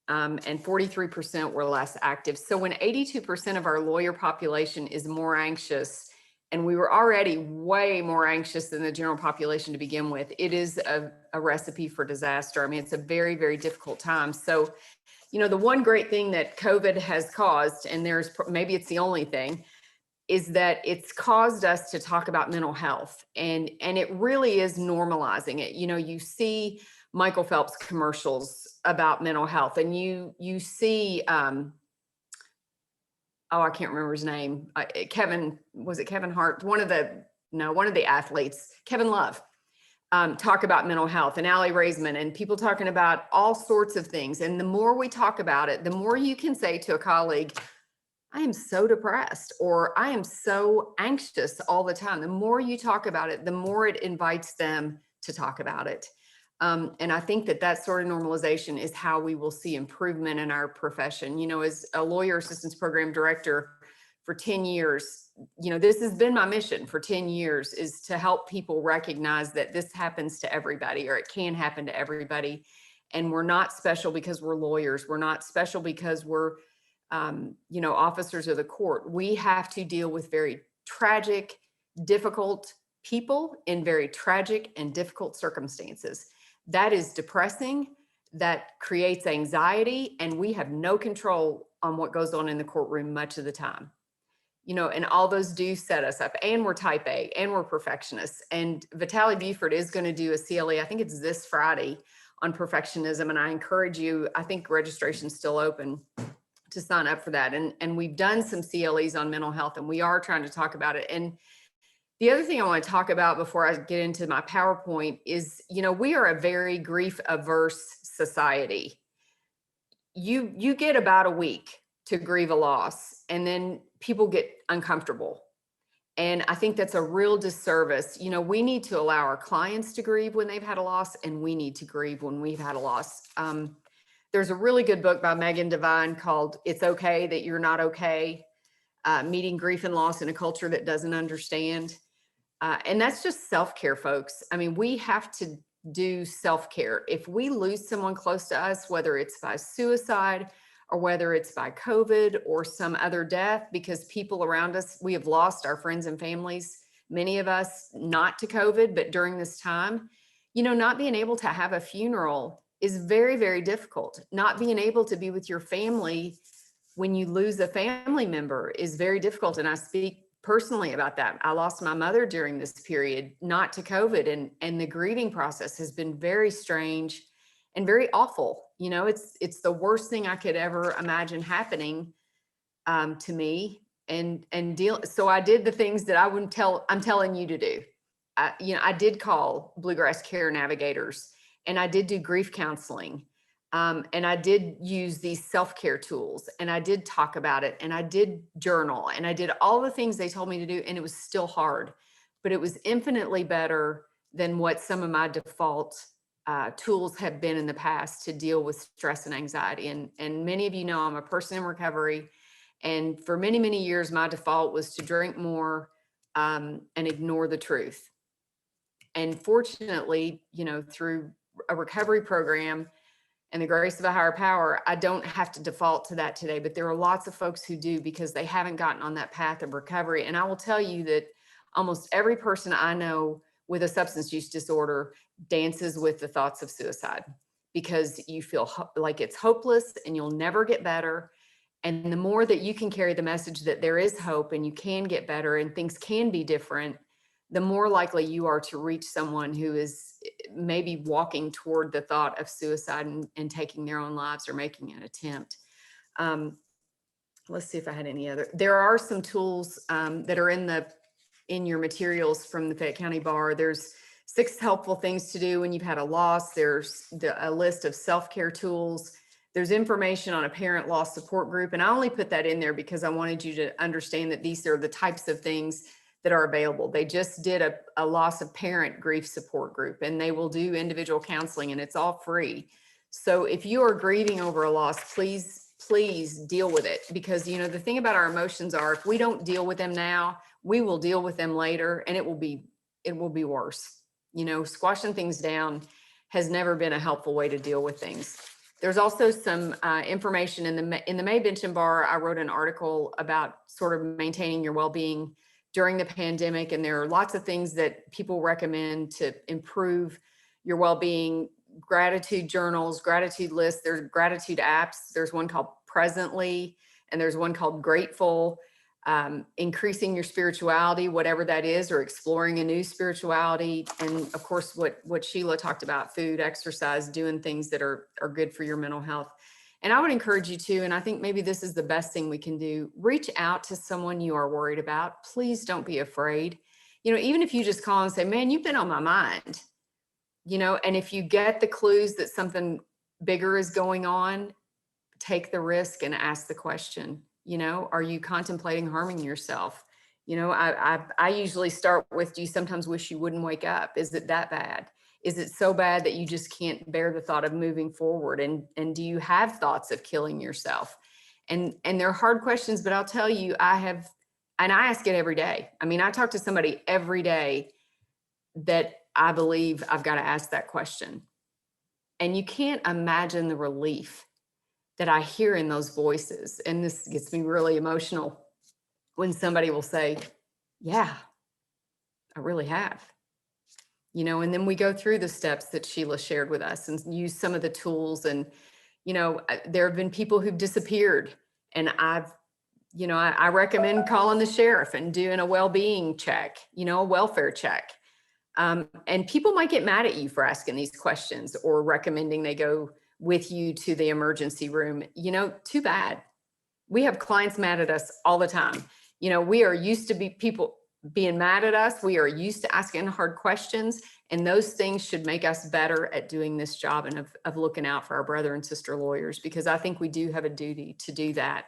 C: And 43% were less active. So when 82% of our lawyer population is more anxious, and we were already way more anxious than the general population to begin with, it is a recipe for disaster. I mean, it's a very, very difficult time. So, you know, the one great thing that COVID has caused, and maybe it's the only thing, is that it's caused us to talk about mental health, and it really is normalizing it. You know, you see Michael Phelps commercials about mental health, and you see, I can't remember his name. Was it Kevin Hart? One of the athletes, Kevin Love, talk about mental health, and Allie Raisman, and people talking about all sorts of things. And the more we talk about it, the more you can say to a colleague, I am so depressed, or I am so anxious all the time. The more you talk about it, the more it invites them to talk about it. And I think that sort of normalization is how we will see improvement in our profession. You know, as a lawyer assistance program director for 10 years, this has been my mission for 10 years, is to help people recognize that this happens to everybody, or it can happen to everybody. And we're not special because we're lawyers. We're not special because we're, officers of the court. We have to deal with very tragic, difficult people in very tragic and difficult circumstances. That is depressing. That creates anxiety, and we have no control on what goes on in the courtroom much of the time. And all those do set us up, and we're type A, and we're perfectionists. And Vitaly Buford is going to do a CLE, I think it's this Friday, on perfectionism. And I encourage you, I think registration's still open, to sign up for that. And we've done some CLEs on mental health, and we are trying to talk about it. And the other thing I want to talk about before I get into my PowerPoint is, we are a very grief averse society. You get about a week to grieve a loss, and then people get uncomfortable. And I think that's a real disservice. We need to allow our clients to grieve when they've had a loss, and we need to grieve when we've had a loss. There's a really good book by Megan Devine called "It's Okay That You're Not Okay," Meeting Grief and Loss in a Culture That Doesn't Understand. And that's just self-care, folks. I mean, we have to do self-care. If we lose someone close to us, whether it's by suicide or whether it's by COVID or some other death, because people around us, we have lost our friends and families, many of us not to COVID, but during this time, not being able to have a funeral is very, very difficult. Not being able to be with your family when you lose a family member is very difficult. And I speak personally about that. I lost my mother during this period, not to COVID, and the grieving process has been very strange and very awful. It's the worst thing I could ever imagine happening to me, and deal. So I did the things that I'm telling you to do. I did call Bluegrass Care Navigators, and I did do grief counseling. And I did use these self-care tools, and I did talk about it, and I did journal, and I did all the things they told me to do, and it was still hard, but it was infinitely better than what some of my default tools have been in the past to deal with stress and anxiety. And many of you know I'm a person in recovery, and for many, many years, my default was to drink more and ignore the truth. And fortunately, through a recovery program and the grace of a higher power, I don't have to default to that today, but there are lots of folks who do because they haven't gotten on that path of recovery. And I will tell you that almost every person I know with a substance use disorder dances with the thoughts of suicide, because you feel like it's hopeless and you'll never get better. And the more that you can carry the message that there is hope and you can get better and things can be different, the more likely you are to reach someone who is maybe walking toward the thought of suicide and taking their own lives or making an attempt. Let's see if I had any other. There are some tools that are in your materials from the Fayette County Bar. There's 6 helpful things to do when you've had a loss. There's a list of self-care tools. There's information on a parent loss support group. And I only put that in there because I wanted you to understand that these are the types of things that are available. They just did a loss of parent grief support group, and they will do individual counseling, and it's all free. So if you are grieving over a loss, please deal with it, because the thing about our emotions are, if we don't deal with them now, we will deal with them later, and it will be worse. Squashing things down has never been a helpful way to deal with things. There's also some information in the May Bench and Bar. I wrote an article about sort of maintaining your well-being during the pandemic. And there are lots of things that people recommend to improve your well-being: gratitude journals, gratitude lists, there's gratitude apps. There's one called Presently, and there's one called Grateful. Increasing your spirituality, whatever that is, or exploring a new spirituality. And of course, what Sheila talked about: food, exercise, doing things that are good for your mental health. And I would encourage you to, and I think maybe this is the best thing we can do, reach out to someone you are worried about. Please don't be afraid. Even if you just call and say, man, you've been on my mind, and if you get the clues that something bigger is going on, take the risk and ask the question, are you contemplating harming yourself? I usually start with, do you sometimes wish you wouldn't wake up? Is it that bad? Is it so bad that you just can't bear the thought of moving forward? And do you have thoughts of killing yourself? And they're hard questions, but I'll tell you, I ask it every day. I mean, I talk to somebody every day that I believe I've got to ask that question. And you can't imagine the relief that I hear in those voices. And this gets me really emotional when somebody will say, yeah, I really have. You know, and then we go through the steps that Sheila shared with us and use some of the tools. And, you know, there have been people who've disappeared, and I recommend calling the sheriff and doing a well-being check, you know, a welfare check. And people might get mad at you for asking these questions or recommending they go with you to the emergency room. You know, too bad. We have clients mad at us all the time. You know, we are used to people being mad at us. We are used to asking hard questions, and those things should make us better at doing this job and of looking out for our brother and sister lawyers, because I think we do have a duty to do that.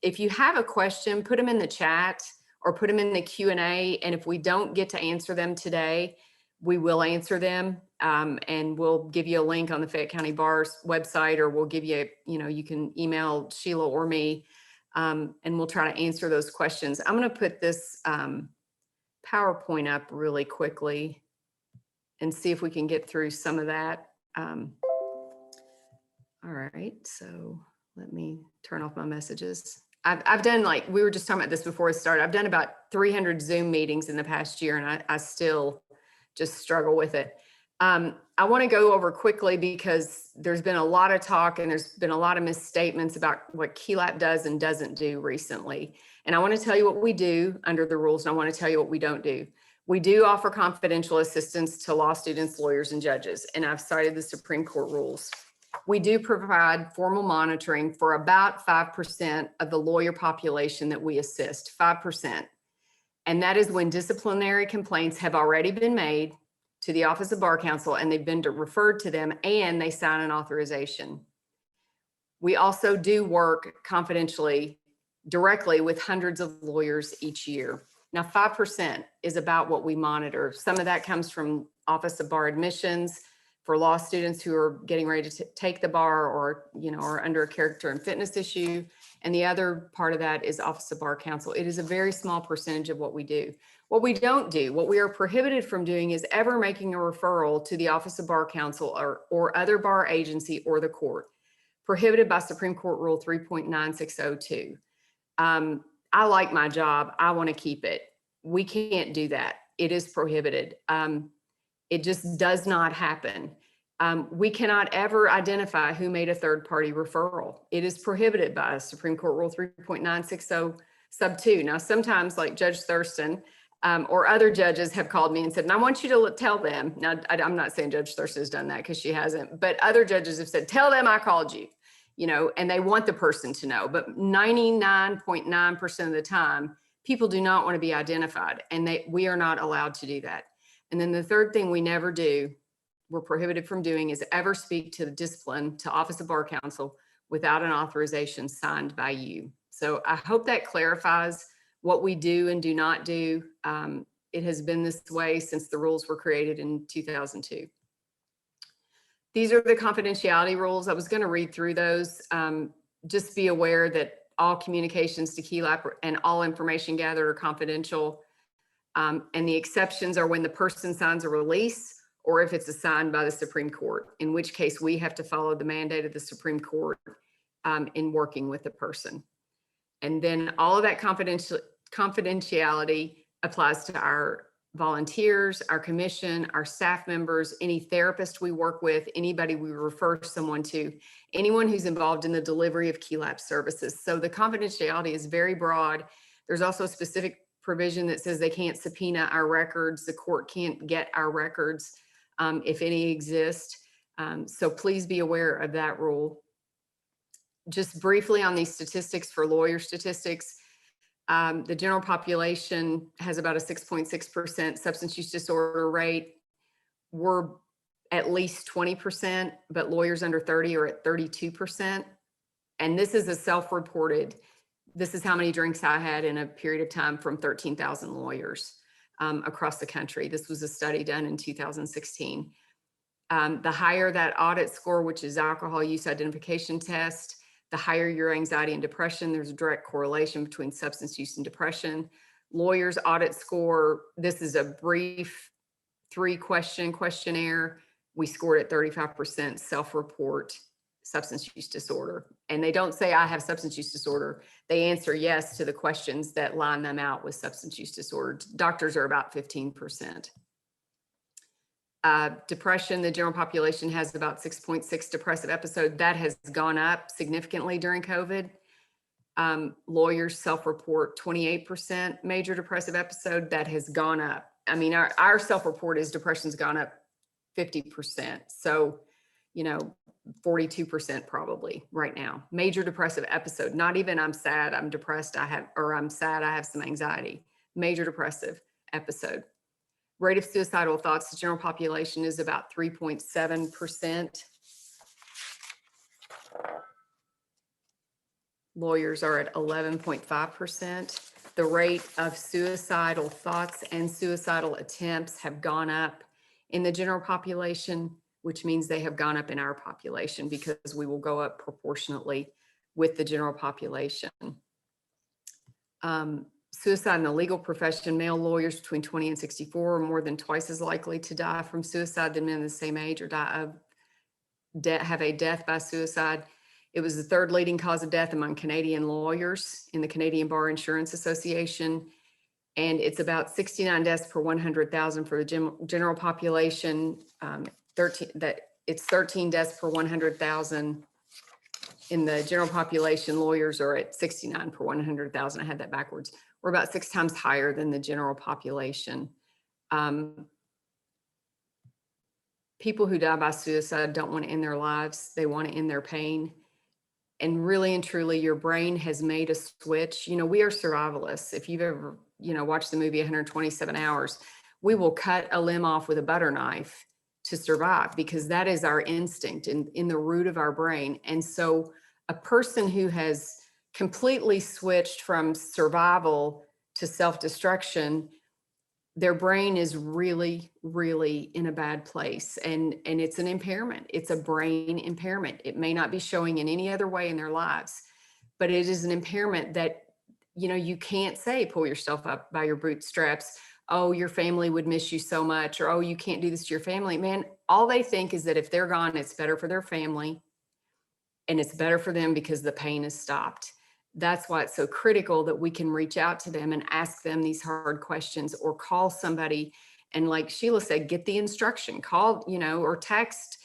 C: If you have a question, put them in the chat or put them in the Q&A. And if we don't get to answer them today, we will answer them. And we'll give you a link on the Fayette County Bar's website, or we'll give you, you know, you can email Sheila or me, and we'll try to answer those questions. I'm going to put this PowerPoint up really quickly and see if we can get through some of that. All right, so let me turn off my messages. I've done, like, we were just talking about this before it started, I've done about 300 Zoom meetings in the past year, and I still just struggle with it. I want to go over quickly because there's been a lot of talk and there's been a lot of misstatements about what KYLAP does and doesn't do recently. And I want to tell you what we do under the rules, and I want to tell you what we don't do. We do offer confidential assistance to law students, lawyers, and judges, and I've cited the Supreme Court rules. We do provide formal monitoring for about 5% of the lawyer population that we assist, 5%. And that is when disciplinary complaints have already been made to the Office of Bar Counsel and they've been referred to them and they sign an authorization. We also do work confidentially directly with hundreds of lawyers each year. Now, 5% is about what we monitor. Some of that comes from Office of Bar Admissions for law students who are getting ready to take the bar, or, you know, are under a character and fitness issue. And the other part of that is Office of Bar Counsel. It is a very small percentage of what we do. What we don't do, what we are prohibited from doing, is ever making a referral to the Office of Bar Counsel or other bar agency or the court. Prohibited by Supreme Court Rule 3.9602. I like my job. I want to keep it. We can't do that. It is prohibited. It just does not happen. We cannot ever identify who made a third-party referral. It is prohibited by Supreme Court Rule 3.960 sub 2. Now, sometimes, like Judge Thurston or other judges have called me and said, and I want you to tell them. Now, I'm not saying Judge Thurston has done that because she hasn't, but other judges have said, tell them I called you, you know, and they want the person to know. But 99.9% of the time, people do not want to be identified, and we are not allowed to do that. And then the third thing we never do, we're prohibited from doing, is ever speak to the discipline to Office of Bar Counsel without an authorization signed by you. So I hope that clarifies what we do and do not do. It has been this way since the rules were created in 2002. These are the confidentiality rules. I was going to read through those. Just be aware that all communications to KYLAP and all information gathered are confidential. And the exceptions are when the person signs a release, or if it's assigned by the Supreme Court, in which case we have to follow the mandate of the Supreme Court in working with the person. And then all of that confidentiality applies to our volunteers, our commission, our staff members, any therapist we work with, anybody we refer someone to, anyone who's involved in the delivery of KYLAP services. So the confidentiality is very broad. There's also a specific provision that says they can't subpoena our records. The court can't get our records if any exist. So please be aware of that rule. Just briefly on these statistics for lawyer statistics, the general population has about a 6.6% substance use disorder rate. We're at least 20%, but lawyers under 30 are at 32%. And this is a self-reported, this is how many drinks I had in a period of time from 13,000 lawyers across the country. This was a study done in 2016. The higher that audit score, which is alcohol use identification test, the The higher your anxiety and depression, there's a direct correlation between substance use and depression. Lawyers audit score, this is a brief 3-question questionnaire. We scored at 35% self-report substance use disorder. And they don't say I have substance use disorder. They answer yes to the questions that line them out with substance use disorder. Doctors are about 15%. Depression, the general population has about 6.6 depressive episodes. That has gone up significantly during COVID. Lawyers self-report 28% major depressive episode. That has gone up. I mean, our self-report is depression's gone up 50%. So, 42% probably right now. Major depressive episode, not even I'm sad, I'm depressed, I'm sad, I have some anxiety. Major depressive episode. Rate of suicidal thoughts, the general population is about 3.7%. Lawyers are at 11.5%. The rate of suicidal thoughts and suicidal attempts have gone up in the general population, which means they have gone up in our population because we will go up proportionately with the general population. Suicide in the legal profession, male lawyers between 20 and 64 are more than twice as likely to die from suicide than men the same age or have a death by suicide. It was the third leading cause of death among Canadian lawyers in the Canadian Bar Insurance Association. And it's about 69 deaths per 100,000 for the general population. 13 deaths per 100,000 in the general population. Lawyers are at 69 per 100,000. I had that backwards. We're about 6 times higher than the general population. People who die by suicide don't want to end their lives. They want to end their pain. And really and truly, your brain has made a switch. We are survivalists. If you've ever, watched the movie 127 Hours, we will cut a limb off with a butter knife to survive because that is our instinct in the root of our brain. And so a person who has completely switched from survival to self-destruction, their brain is really, really in a bad place. And it's an impairment. It's a brain impairment. It may not be showing in any other way in their lives, but it is an impairment that, you can't say, pull yourself up by your bootstraps. Oh, your family would miss you so much. Or, oh, you can't do this to your family. Man, all they think is that if they're gone, it's better for their family. And it's better for them because the pain has stopped. That's why it's so critical that we can reach out to them and ask them these hard questions or call somebody. And like Sheila said, get the instruction, call, or text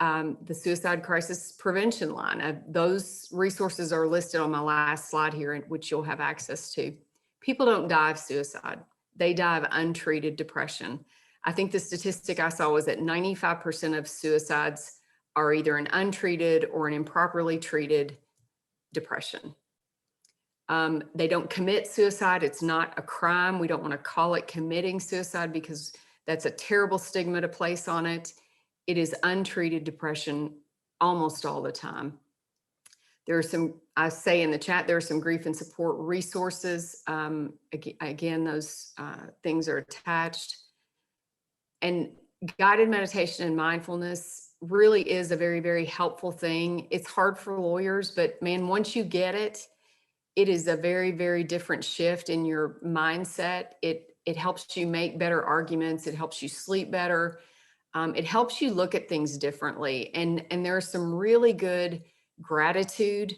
C: the suicide crisis prevention line. Those resources are listed on my last slide here, which you'll have access to. People don't die of suicide. They die of untreated depression. I think the statistic I saw was that 95% of suicides are either an untreated or an improperly treated depression. They don't commit suicide. It's not a crime. We don't want to call it committing suicide because that's a terrible stigma to place on it. It is untreated depression almost all the time. There are some, I say in the chat, there are some grief and support resources. Again, those things are attached. And guided meditation and mindfulness really is a very, very helpful thing. It's hard for lawyers, but man, once you get it, it is a very, very different shift in your mindset. It helps you make better arguments. It helps you sleep better. It helps you look at things differently. And there are some really good gratitude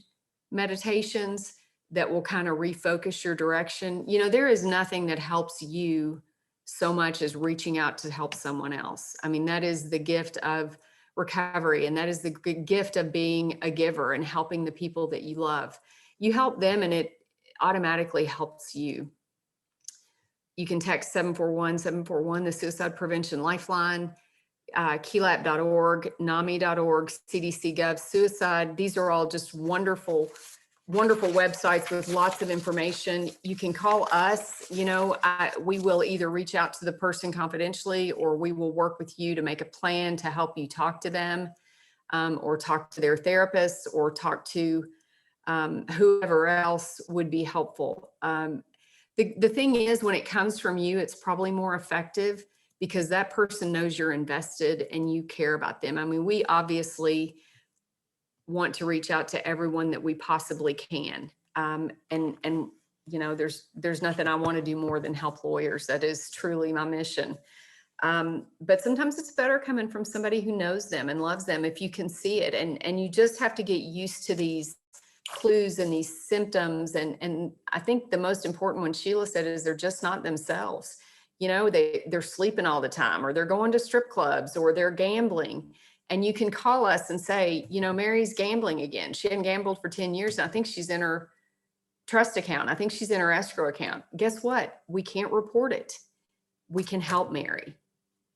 C: meditations that will kind of refocus your direction. There is nothing that helps you so much as reaching out to help someone else. I mean, that is the gift of recovery. And that is the gift of being a giver and helping the people that you love. You help them and it automatically helps you. You can text 741-741, the Suicide Prevention Lifeline, KYLAP.org, NAMI.org, CDC.gov, suicide. These are all just wonderful, wonderful websites with lots of information. You can call us, we will either reach out to the person confidentially or we will work with you to make a plan to help you talk to them or talk to their therapist or talk to whoever else would be helpful. The thing is, when it comes from you, it's probably more effective because that person knows you're invested and you care about them. I mean, we obviously want to reach out to everyone that we possibly can. And you know, there's nothing I want to do more than help lawyers. That is truly my mission. But sometimes it's better coming from somebody who knows them and loves them if you can see it. And you just have to get used to these clues and these symptoms. And I think the most important one Sheila said is they're just not themselves. You know, they're sleeping all the time, or they're going to strip clubs, or they're gambling. And you can call us and say, you know, Mary's gambling again. She hadn't gambled for 10 years. And I think she's in her trust account. I think she's in her escrow account. Guess what? We can't report it. We can help Mary.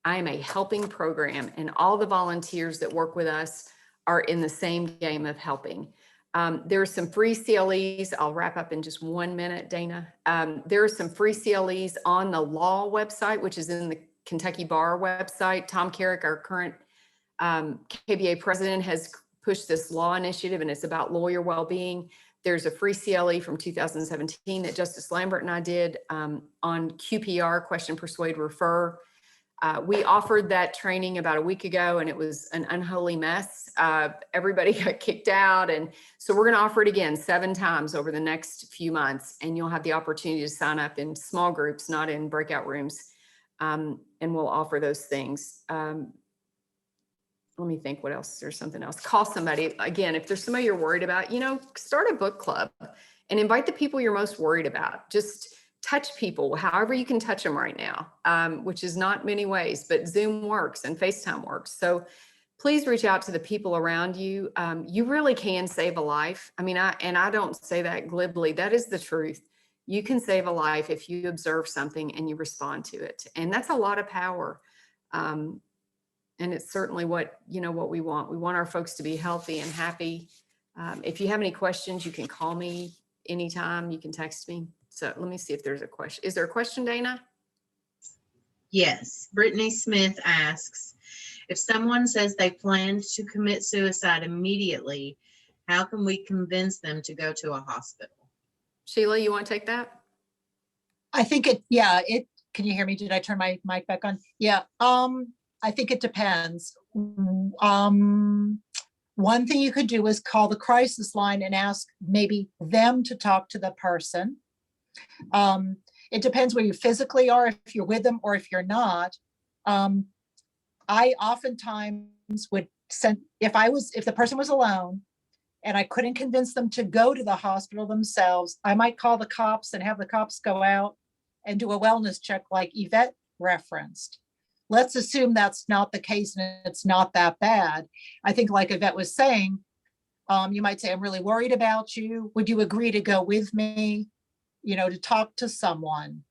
C: I am a helping program, and all the volunteers that work with us are in the same game of helping. There are some free CLEs. I'll wrap up in just 1 minute, Dana. There are some free CLEs on the law website, which is in the Kentucky Bar website. Tom Carrick, our current KBA president, has pushed this law initiative, and it's about lawyer well-being. There's a free CLE from 2017 that Justice Lambert and I did on QPR, question, persuade, refer. We offered that training about a week ago, and it was an unholy mess. Everybody got kicked out. And so we're going to offer it again 7 times over the next few months, and you'll have the opportunity to sign up in small groups, not in breakout rooms. And we'll offer those things. Let me think what else. There's something else. Call somebody. Again, if there's somebody you're worried about, you know, start a book club and invite the people you're most worried about. Just touch people however you can touch them right now, which is not many ways, but Zoom works and FaceTime works. So please reach out to the people around you. You really can save a life. I mean, I don't say that glibly. That is the truth. You can save a life if you observe something and you respond to it. And that's a lot of power. And it's certainly what we want. We want our folks to be healthy and happy. If you have any questions, you can call me anytime. You can text me. So let me see if there's a question. Is there a question, Dana?
A: Yes. Brittany Smith asks, if someone says they planned to commit suicide immediately, how can we convince them to go to a hospital?
C: Sheila, you want to take that?
D: I think can you hear me? Did I turn my mic back on? Yeah. I think it depends. One thing you could do is call the crisis line and ask maybe them to talk to the person. It depends where you physically are, if you're with them or if you're not. I oftentimes would send, if the person was alone and I couldn't convince them to go to the hospital themselves, I might call the cops and have the cops go out and do a wellness check like Yvette referenced. Let's assume that's not the case and it's not that bad. I think like Yvette was saying, you might say, I'm really worried about you. Would you agree to go with me, to talk to someone?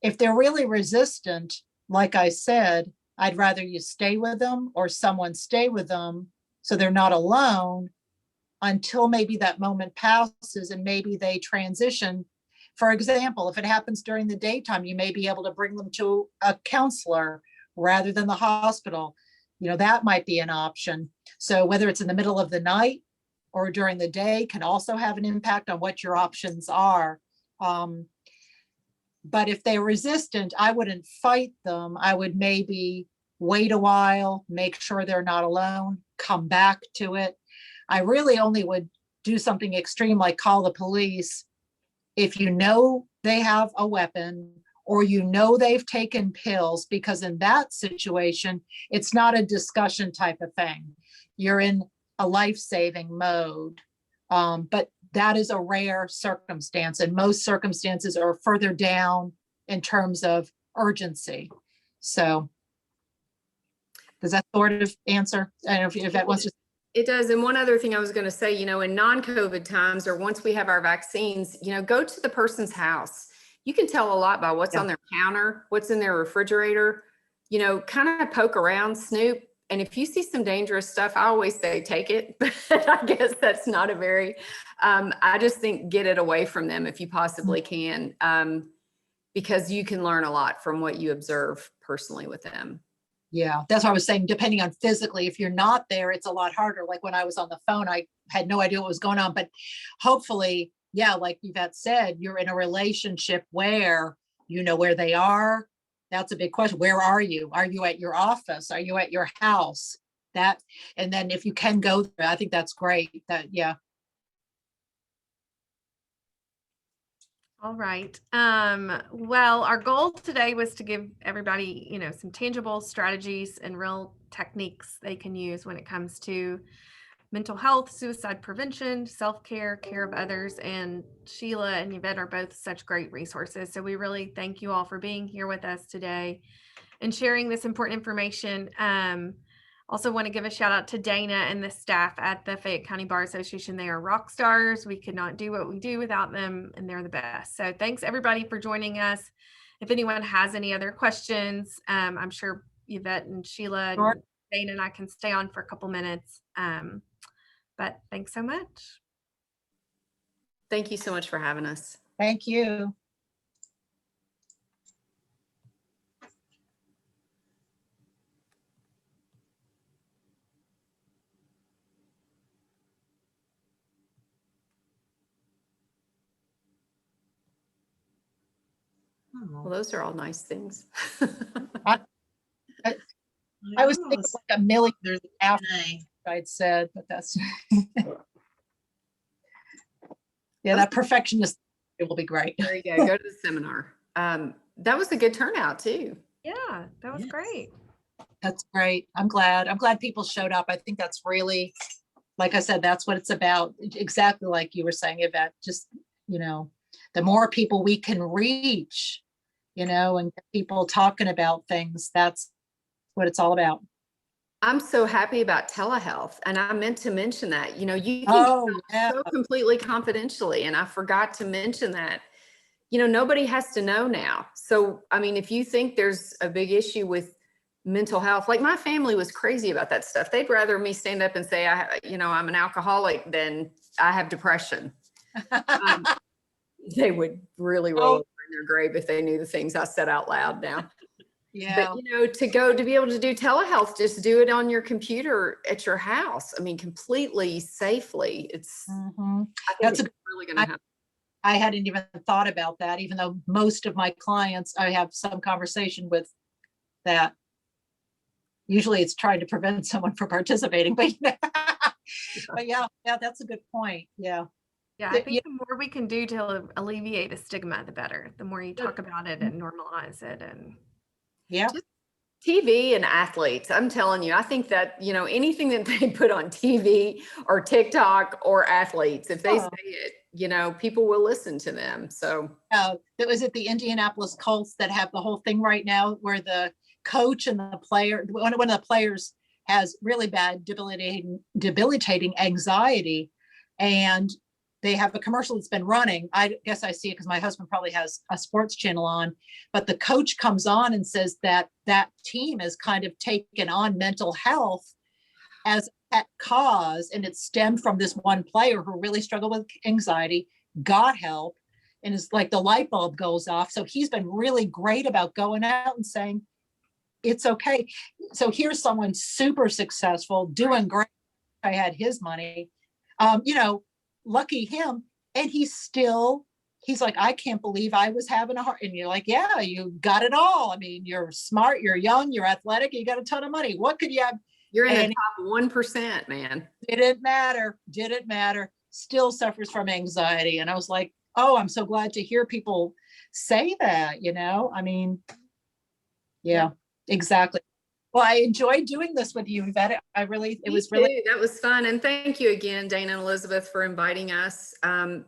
D: If they're really resistant, like I said, I'd rather you stay with them or someone stay with them so they're not alone until maybe that moment passes and maybe they transition. For example, if it happens during the daytime, you may be able to bring them to a counselor rather than the hospital. That might be an option. So whether it's in the middle of the night or during the day can also have an impact on what your options are. But if they're resistant, I wouldn't fight them. I would maybe wait a while, make sure they're not alone, come back to it. I really only would do something extreme like call the police if you know they have a weapon or they've taken pills, because in that situation, it's not a discussion type of thing. You're in a life-saving mode. But that is a rare circumstance, and most circumstances are further down in terms of urgency. So does that sort of answer? I don't know if that wants to.
C: It does. And one other thing I was going to say, in non-COVID times, or once we have our vaccines, go to the person's house. You can tell a lot by what's on their counter, what's in their refrigerator, kind of poke around, snoop. And if you see some dangerous stuff, I always say, take it. But I guess that's not a very, I just think get it away from them if you possibly can, because you can learn a lot from what you observe personally with them.
D: Yeah, that's what I was saying. Depending on physically, if you're not there, it's a lot harder. Like when I was on the phone, I had no idea what was going on, but hopefully, like Yvette said, you're in a relationship where you know where they are. That's a big question. Where are you? Are you at your office? Are you at your house? that, and then if you can go there, I think that's great. That, yeah.
B: All right. Well, our goal today was to give everybody, some tangible strategies and real techniques they can use when it comes to mental health, suicide prevention, self-care, care of others. And Sheila and Yvette are both such great resources. So we really thank you all for being here with us today and sharing this important information. Also want to give a shout out to Dana and the staff at the Fayette County Bar Association. They are rock stars. We could not do what we do without them, and they're the best. So thanks everybody for joining us. If anyone has any other questions, I'm sure Yvette and Sheila
D: Sure.
B: and Dana and I can stay on for a couple minutes. But thanks so much.
C: Thank you so much for having us.
D: Thank you.
C: Well, those are all nice things.
D: I was thinking like a million
A: There's
D: after
A: Q&A.
D: I'd said, but that's yeah, that perfectionist, it will be great.
C: There you go. Go to the seminar. That was a good turnout too.
B: Yeah, that was
A: Yes.
B: great.
D: That's great. I'm glad people showed up. I think that's really, like I said, that's what it's about. Exactly like you were saying, Yvette, just, the more people we can reach, and get people talking about things, that's what it's all about.
C: I'm so happy about telehealth, and I meant to mention that, you can
D: Oh,
C: do
D: yeah.
C: so completely confidentially, and I forgot to mention that. Nobody has to know now. So, I mean, if you think there's a big issue with mental health, like my family was crazy about that stuff. They'd rather me stand up and say, I'm an alcoholic than I have depression. They would really roll over in their grave if they knew the things I said out loud now.
D: Yeah.
C: But, to be able to do telehealth, just do it on your computer at your house. I mean, completely safely. It's,
D: Mhm.
C: I think
D: That's
C: it's really going to happen.
D: I hadn't even thought about that, even though most of my clients, I have some conversation with that. Usually it's trying to prevent someone from participating, but but yeah, that's a good point. Yeah.
B: Yeah, I think the more we can do to alleviate the stigma, the better. The more you talk about it and normalize it. And
D: Yeah.
C: TV and athletes, I'm telling you, I think that, anything that they put on TV or TikTok or athletes, if they say it, people will listen to them. So
D: That was at the Indianapolis Colts that have the whole thing right now where the coach and the player, one of the players has really bad debilitating anxiety, and they have a commercial that's been running. I guess I see it because my husband probably has a sports channel on, but the coach comes on and says that team has kind of taken on mental health as a cause, and it stemmed from this one player who really struggled with anxiety, got help, and it's like the light bulb goes off. So he's been really great about going out and saying, it's okay. So here's someone super successful, doing great. I had his money, lucky him. And he's like, I can't believe I was having a heart. And you're like, yeah, you got it all. I mean, you're smart, you're young, you're athletic, you got a ton of money. What could you have?
C: you're in the top 1%, man.
D: Didn't matter. Still suffers from anxiety. And I was like, oh, I'm so glad to hear people say that, I mean, yeah, exactly. Well, I enjoyed doing this with you, Yvette. It was really,
C: that was fun. And thank you again, Dana and Elizabeth, for inviting us.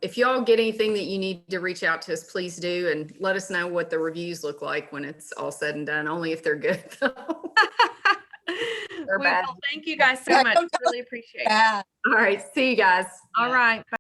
C: If y'all get anything that you need to reach out to us, please do. And let us know what the reviews look like when it's all said and done, only if they're good.
B: Well, thank you guys so much. Really appreciate it.
C: All right. See you guys.
B: All right.